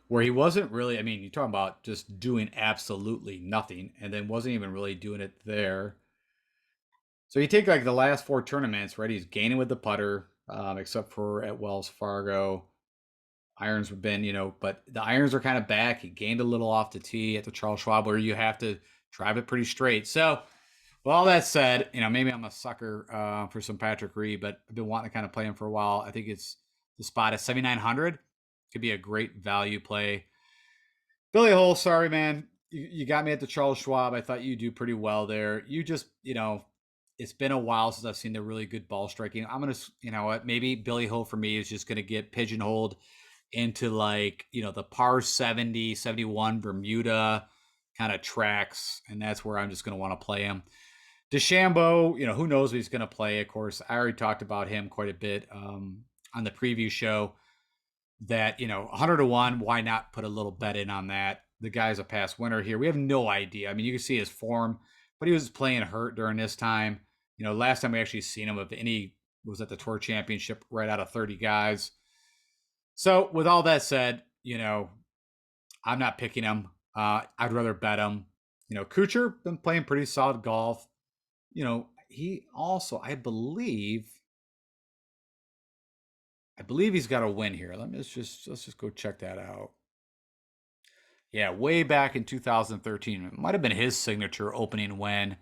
where he wasn't really. I mean, you're talking about just doing absolutely nothing, and then wasn't even really doing it there. So you take like the last four tournaments, right? He's gaining with the putter, except for at Wells Fargo. Irons have been, but the irons are kind of back. He gained a little off the tee at the Charles Schwab, where you have to drive it pretty straight. So, with all that said, maybe I'm a sucker for some Patrick Reed, but I've been wanting to kind of play him for a while. I think it's the spot at 7,900 could be a great value play. Billy Hole, sorry, man. You got me at the Charles Schwab. I thought you'd do pretty well there. You just, it's been a while since I've seen the really good ball striking. I'm going to, what, maybe Billy Hole for me is just going to get pigeonholed into like, the par 70, 71 Bermuda kind of tracks. And that's where I'm just going to want to play him. DeChambeau, who knows what he's going to play. Of course, I already talked about him quite a bit on the preview show that, 100 to 1, why not put a little bet in on that? The guy's a past winner here. We have no idea. I mean, you can see his form, but he was playing hurt during this time. Last time we actually seen him of any was at the Tour Championship right out of 30 guys. So with all that said, I'm not picking him. I'd rather bet him. Kuchar been playing pretty solid golf. He also, I believe he's got a win here. Let's just go check that out. Yeah, way back in 2013. It might have been his signature opening win.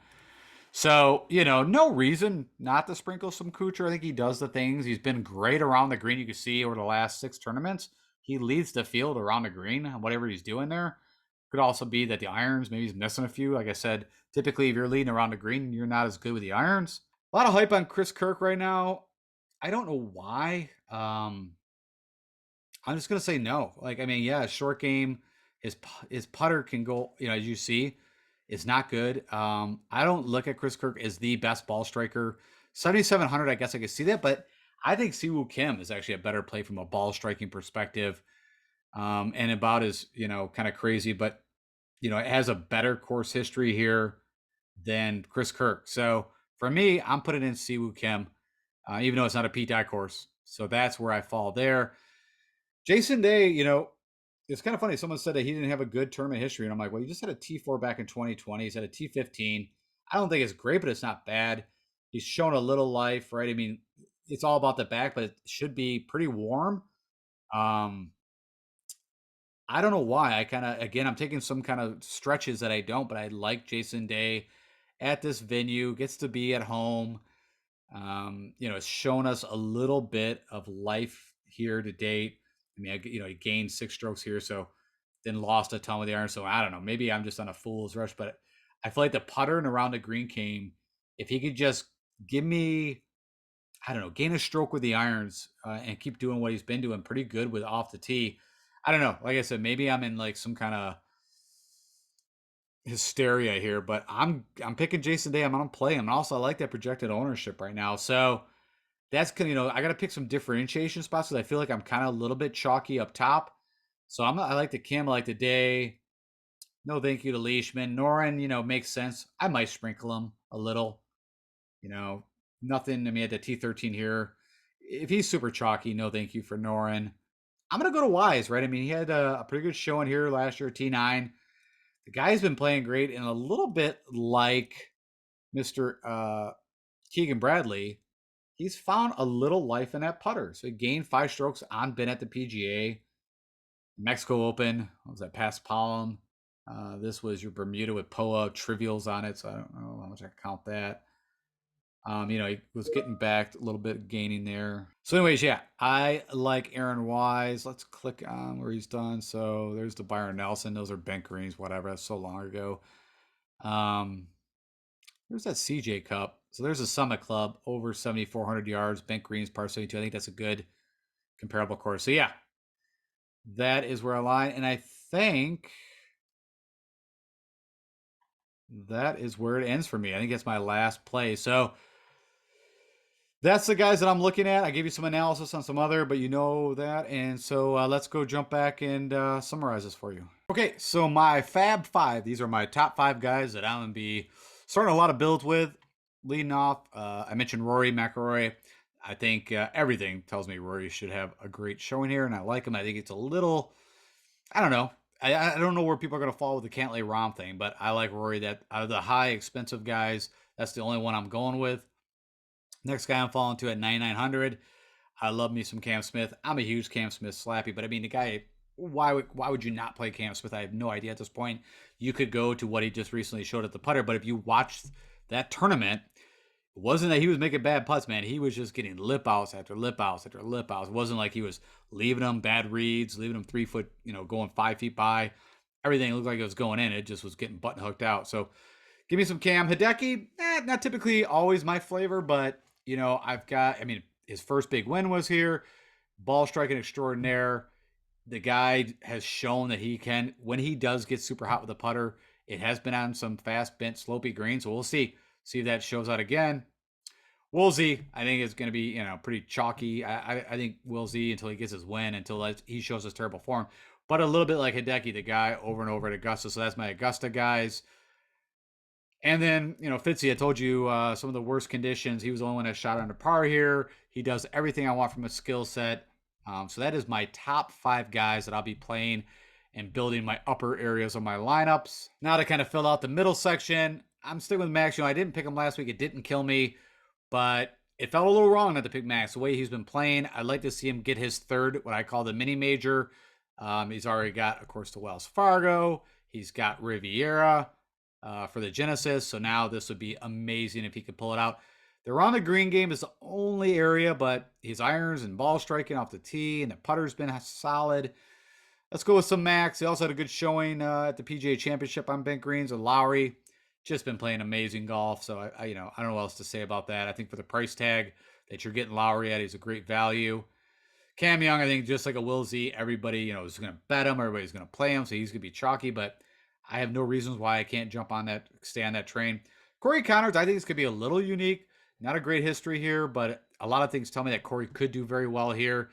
So, no reason not to sprinkle some Kuchar. I think he does the things. He's been great around the green. You can see over the last 6 tournaments, he leads the field around the green, whatever he's doing there. Could also be that the irons, maybe he's missing a few. Like I said, typically if you're leading around the green, you're not as good with the irons. A lot of hype on Chris Kirk right now. I don't know why. I'm just gonna say no. Like, I mean, yeah, short game, his putter can go. As you see, is not good. I don't look at Chris Kirk as the best ball striker. 7,700, I guess I could see that, but I think Siwoo Kim is actually a better play from a ball striking perspective, and about as kind of crazy, but it has a better course history here than Chris Kirk. So for me, I'm putting in Siwoo Kim, even though it's not a PTI course. So that's where I fall there. Jason Day, it's kind of funny. Someone said that he didn't have a good tournament history. And I'm like, well, you just had a T4 back in 2020. He's had a T15. I don't think it's great, but it's not bad. He's shown a little life, right? I mean, it's all about the back, but it should be pretty warm. I don't know why. I'm taking some kind of stretches that I don't, but I like Jason Day at this venue, gets to be at home. It's shown us a little bit of life here to date. I mean, he gained 6 strokes here, so then lost a ton with the iron. So I don't know. Maybe I'm just on a fool's rush, but I feel like the putter and around the green game, if he could just give me, I don't know, gain a stroke with the irons and keep doing what he's been doing pretty good with off the tee. I don't know. Like I said, maybe I'm in like some kind of hysteria here, but I'm picking Jason Day. I'm gonna play him. And also, I like that projected ownership right now. So that's I got to pick some differentiation spots because I feel like I'm kind of a little bit chalky up top. So I like the Kim, I like the Day. No, thank you to Leishman. Noren, makes sense. I might sprinkle him a little. Nothing. I mean, at the T13 here, if he's super chalky, no, thank you for Noren. I'm gonna go to Wise, right? I mean, he had a pretty good showing here last year, T9. The guy's been playing great, and a little bit like Mr. Keegan Bradley, he's found a little life in that putter. So he gained 5 strokes on Ben at the PGA. Mexico Open, what was that, past Palm? This was your Bermuda with POA trivials on it, so I don't know how much I count that. He was getting back a little bit, gaining there. So, anyways, yeah, I like Aaron Wise. Let's click on where he's done. So there's the Byron Nelson. Those are bent greens, whatever. That's so long ago. There's that CJ Cup. So there's a Summit Club over 7,400 yards, bent greens, par 72. I think that's a good comparable course. So yeah, that is where I lie. And I think that is where it ends for me. I think it's my last play. So that's the guys that I'm looking at. I gave you some analysis on some other, but you know that. And so let's go jump back and summarize this for you. Okay, so my Fab 5. These are my top 5 guys that I'm going to be starting a lot of builds with. Leading off, I mentioned Rory McIlroy. I think everything tells me Rory should have a great showing here, and I like him. I think it's a little, I don't know. I don't know where people are going to fall with the Cantlay Rom thing, but I like Rory. That out of the high expensive guys, that's the only one I'm going with. Next guy I'm falling to at 9,900. I love me some Cam Smith. I'm a huge Cam Smith slappy, but I mean, the guy, why would you not play Cam Smith? I have no idea at this point. You could go to what he just recently showed at the putter, but if you watched that tournament, it wasn't that he was making bad putts, man. He was just getting lip outs after lip outs after lip outs. It wasn't like he was leaving them bad reads, leaving them 3 foot, going 5 feet by. Everything looked like it was going in. It just was getting button hooked out. So give me some Cam. Hideki, not typically always my flavor, but his first big win was here. Ball striking extraordinaire. The guy has shown that he can, when he does get super hot with the putter, it has been on some fast bent slopey greens. So we'll see if that shows out again. Woolsey, I think is going to be pretty chalky. I think Woolsey until he gets his win, until he shows his terrible form. But a little bit like Hideki, the guy over and over at Augusta. So that's my Augusta guys. And then, Fitzy, I told you some of the worst conditions. He was the only one that shot under par here. He does everything I want from a skill set. So that is my top 5 guys that I'll be playing and building my upper areas of my lineups. Now to kind of fill out the middle section, I'm sticking with Max. I didn't pick him last week. It didn't kill me, but it felt a little wrong not to pick Max. The way he's been playing, I'd like to see him get his third, what I call the mini major. He's already got, of course, the Wells Fargo. He's got Riviera for the Genesis. So now this would be amazing if he could pull it out. The around the green game is the only area, but his irons and ball striking off the tee and the putter's been solid. Let's go with some Max. He also had a good showing at the PGA Championship on bent greens. And Lowry just been playing amazing golf. So I don't know what else to say about that. I think for the price tag that you're getting Lowry at, he's a great value. Cam Young, I think just like a Willsey, everybody is going to bet him. Everybody's going to play him, so he's going to be chalky. But I have no reasons why I can't jump on that, stay on that train. Corey Connors, I think this could be a little unique. Not a great history here, but a lot of things tell me that Corey could do very well here.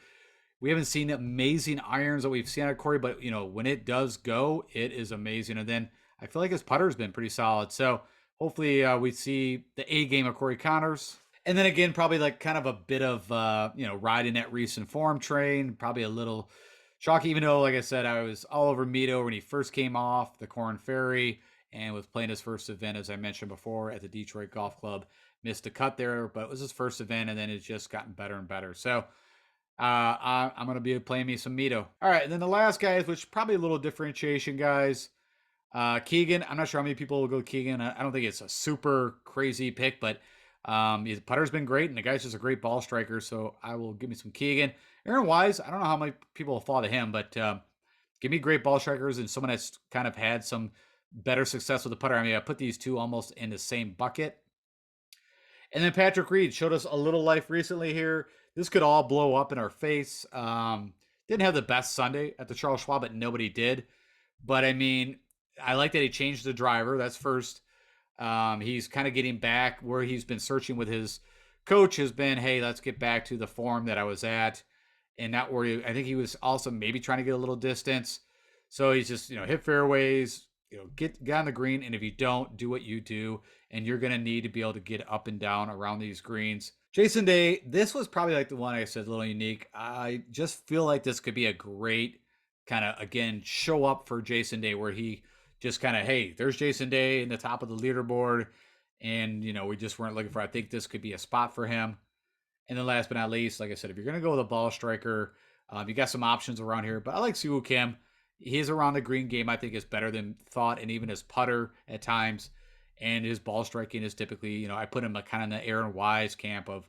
We haven't seen amazing irons that we've seen out of Corey, but when it does go, it is amazing. And then I feel like his putter's been pretty solid. So hopefully we see the A game of Corey Connors. And then again, probably like kind of a bit of riding that recent form train, probably a little chalky, even though, like I said, I was all over Mito when he first came off the Corn Ferry and was playing his first event, as I mentioned before, at the Detroit Golf Club. Missed a cut there, but it was his first event, and then it's just gotten better and better. So I'm going to be playing me some Mito. All right, and then the last guys, which probably a little differentiation, guys. Keegan, I'm not sure how many people will go Keegan. I don't think it's a super crazy pick, but his putter's been great, and the guy's just a great ball striker, so I will give me some Keegan. Aaron Wise, I don't know how many people will fall to him, but give me great ball strikers and someone that's kind of had some better success with the putter. I mean, I put these two almost in the same bucket. And then Patrick Reed showed us a little life recently here. This could all blow up in our face. Didn't have the best Sunday at the Charles Schwab, but nobody did. But I mean, I like that he changed the driver. That's first. He's kind of getting back where he's been searching with his coach has been, hey, let's get back to the form that I was at. And not where I think he was also maybe trying to get a little distance. So he's just, hit fairways, get on the green. And if you don't, do what you do. And you're going to need to be able to get up and down around these greens. Jason Day, this was probably like the one I said, a little unique. I just feel like this could be a great kind of, again, show up for Jason Day where he just kind of, hey, there's Jason Day in the top of the leaderboard. And, we just weren't looking for, I think this could be a spot for him. And then last but not least, like I said, if you're going to go with a ball striker, you got some options around here. But I like Siwoo Kim. His around the green game, I think, is better than thought. And even his putter at times. And his ball striking is typically, I put him kind of in the Aaron Wise camp of,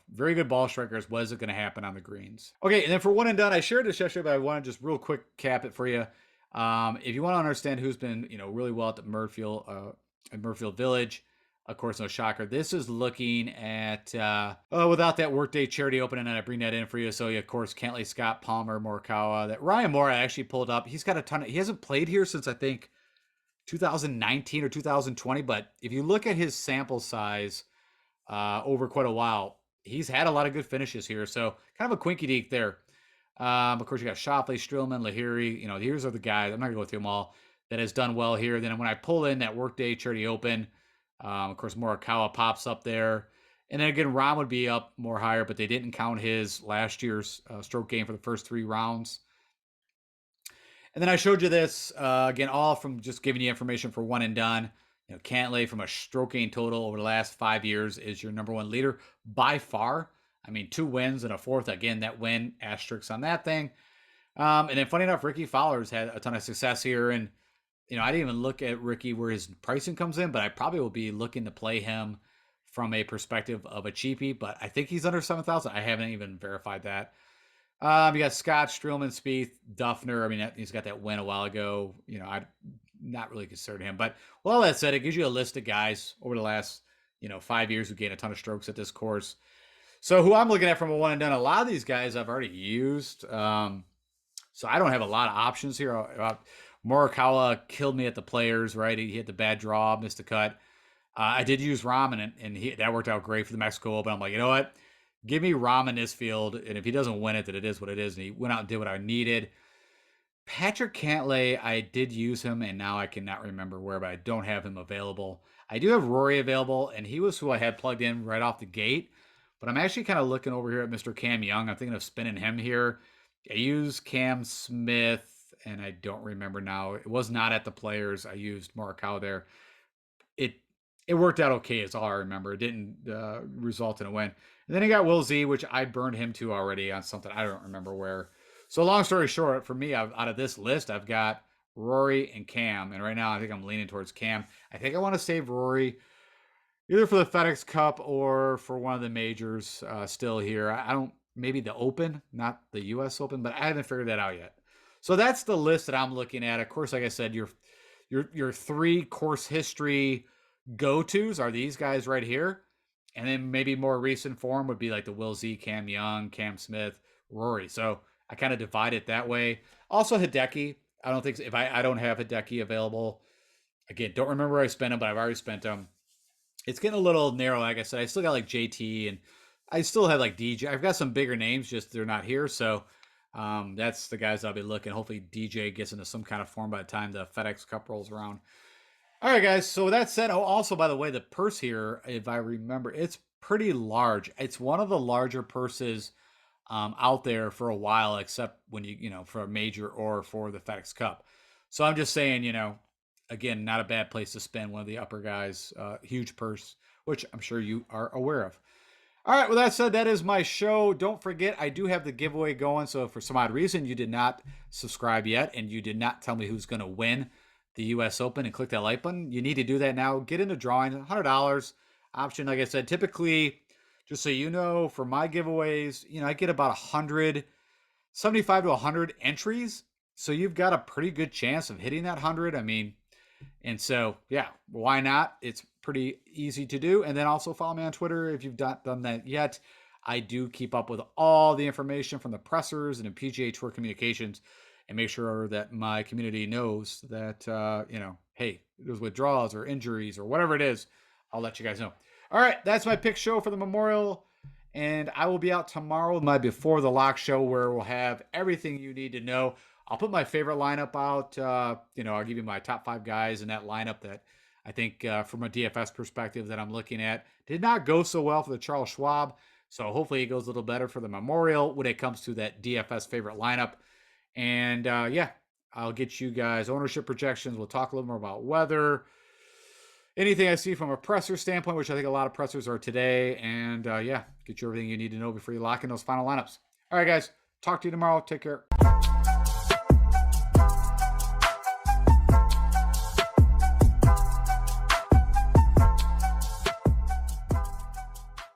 very good ball strikers. What is it going to happen on the greens? Okay, and then for one and done, I shared this yesterday, but I want to just real quick cap it for you. If you want to understand who's been, really well at the Murfield Village, Of course, no shocker. This is looking at without that workday charity opening, and I bring that in for you. So, of course, Cantley, Scott, Palmer, Morikawa. That Ryan Moore I actually pulled up. He's got a ton of. He hasn't played here since I think 2019 or 2020. But if you look at his sample size over quite a while, he's had a lot of good finishes here. So, kind of a quinky dink there. Of course, you got Shoffley, Streelman, Lahiri. These are the guys. I'm not going to go through them all. That has done well here. Then when I pull in that workday charity open, of course, Morikawa pops up there. And then again, Rahm would be up more higher, but they didn't count his last year's stroke gain for the first 3 rounds. And then I showed you this, again, all from just giving you information for one and done. Cantlay from a stroke gain total over the last 5 years is your number 1 leader by far. I mean, 2 wins and a 4th. Again, that win, asterisks on that thing. And then funny enough, Ricky Fowler's had a ton of success here. And I didn't even look at Ricky where his pricing comes in, but I probably will be looking to play him from a perspective of a cheapie. But I think he's under 7,000. I haven't even verified that. You got Scott, Streelman, Spieth, Duffner. I mean, he's got that win a while ago. I not really considered him. But with all that said, it gives you a list of guys over the last 5 years who gained a ton of strokes at this course. So who I'm looking at from a one and done, a lot of these guys I've already used. So I don't have a lot of options here. Morikawa killed me at the Players, right? He hit the bad draw, missed a cut. I did use Rahm, and that worked out great for the Mexico Open. I'm like, you know what? Give me Rahm in this field, and if he doesn't win it, then it is what it is. And he went out and did what I needed. Patrick Cantlay, I did use him, and now I cannot remember where, but I don't have him available. I do have Rory available, and he was who I had plugged in right off the gate. But I'm actually kind of looking over here at Mr. Cam Young. I'm thinking of spinning him here. I used Cam Smith, and I don't remember now. It was not at the Players. I used Morikawa there. It worked out okay, is all I remember. It didn't result in a win. And then he got Will Z, which I burned him to already on something. I don't remember where. So long story short, for me, out of this list, I've got Rory and Cam. And right now, I think I'm leaning towards Cam. I think I want to save Rory either for the FedEx Cup or for one of the majors still here. I don't, maybe the Open, not the U.S. Open, but I haven't figured that out yet. So that's the list that I'm looking at. Of course, like I said, your 3 course history go-tos are these guys right here. And then maybe more recent form would be like the Will Z, Cam Young, Cam Smith, Rory. So I kind of divide it that way. Also Hideki. I don't think, if I don't have Hideki available. Again, don't remember where I spent him, but I've already spent him. It's getting a little narrow. Like I said, I still got like JT, and I still have like DJ. I've got some bigger names, just they're not here. So that's the guys I'll be looking. Hopefully DJ gets into some kind of form by the time the FedEx Cup rolls around. All right, guys. So with that said, also, by the way, the purse here, if I remember, it's pretty large. It's one of the larger purses out there for a while, except when for a major or for the FedEx Cup. So I'm just saying, again, not a bad place to spend one of the upper guys, huge purse, which I'm sure you are aware of. All right, with that said, that is my show. Don't forget, I do have the giveaway going. So if for some odd reason you did not subscribe yet and you did not tell me who's going to win the U.S. Open and click that like button, you need to do that now. Get into drawing, $100 option. Like I said, typically, just so you know, for my giveaways, I get about 75 to 100 entries. So you've got a pretty good chance of hitting that 100. I mean, and so, yeah, why not? It's pretty easy to do. And then also follow me on Twitter if you've not done that yet. I do keep up with all the information from the pressers and the PGA Tour communications, and make sure that my community knows that, hey, there's withdrawals or injuries or whatever it is. I'll let you guys know. All right, that's my pick show for the Memorial. And I will be out tomorrow with my Before the Lock show, where we'll have everything you need to know. I'll put my favorite lineup out. I'll give you my top 5 guys in that lineup that I think from a DFS perspective that I'm looking at. Did not go so well for the Charles Schwab. So hopefully it goes a little better for the Memorial when it comes to that DFS favorite lineup. And I'll get you guys ownership projections. We'll talk a little more about weather, anything I see from a presser standpoint, which I think a lot of pressers are today. And get you everything you need to know before you lock in those final lineups. All right, guys, talk to you tomorrow. Take care.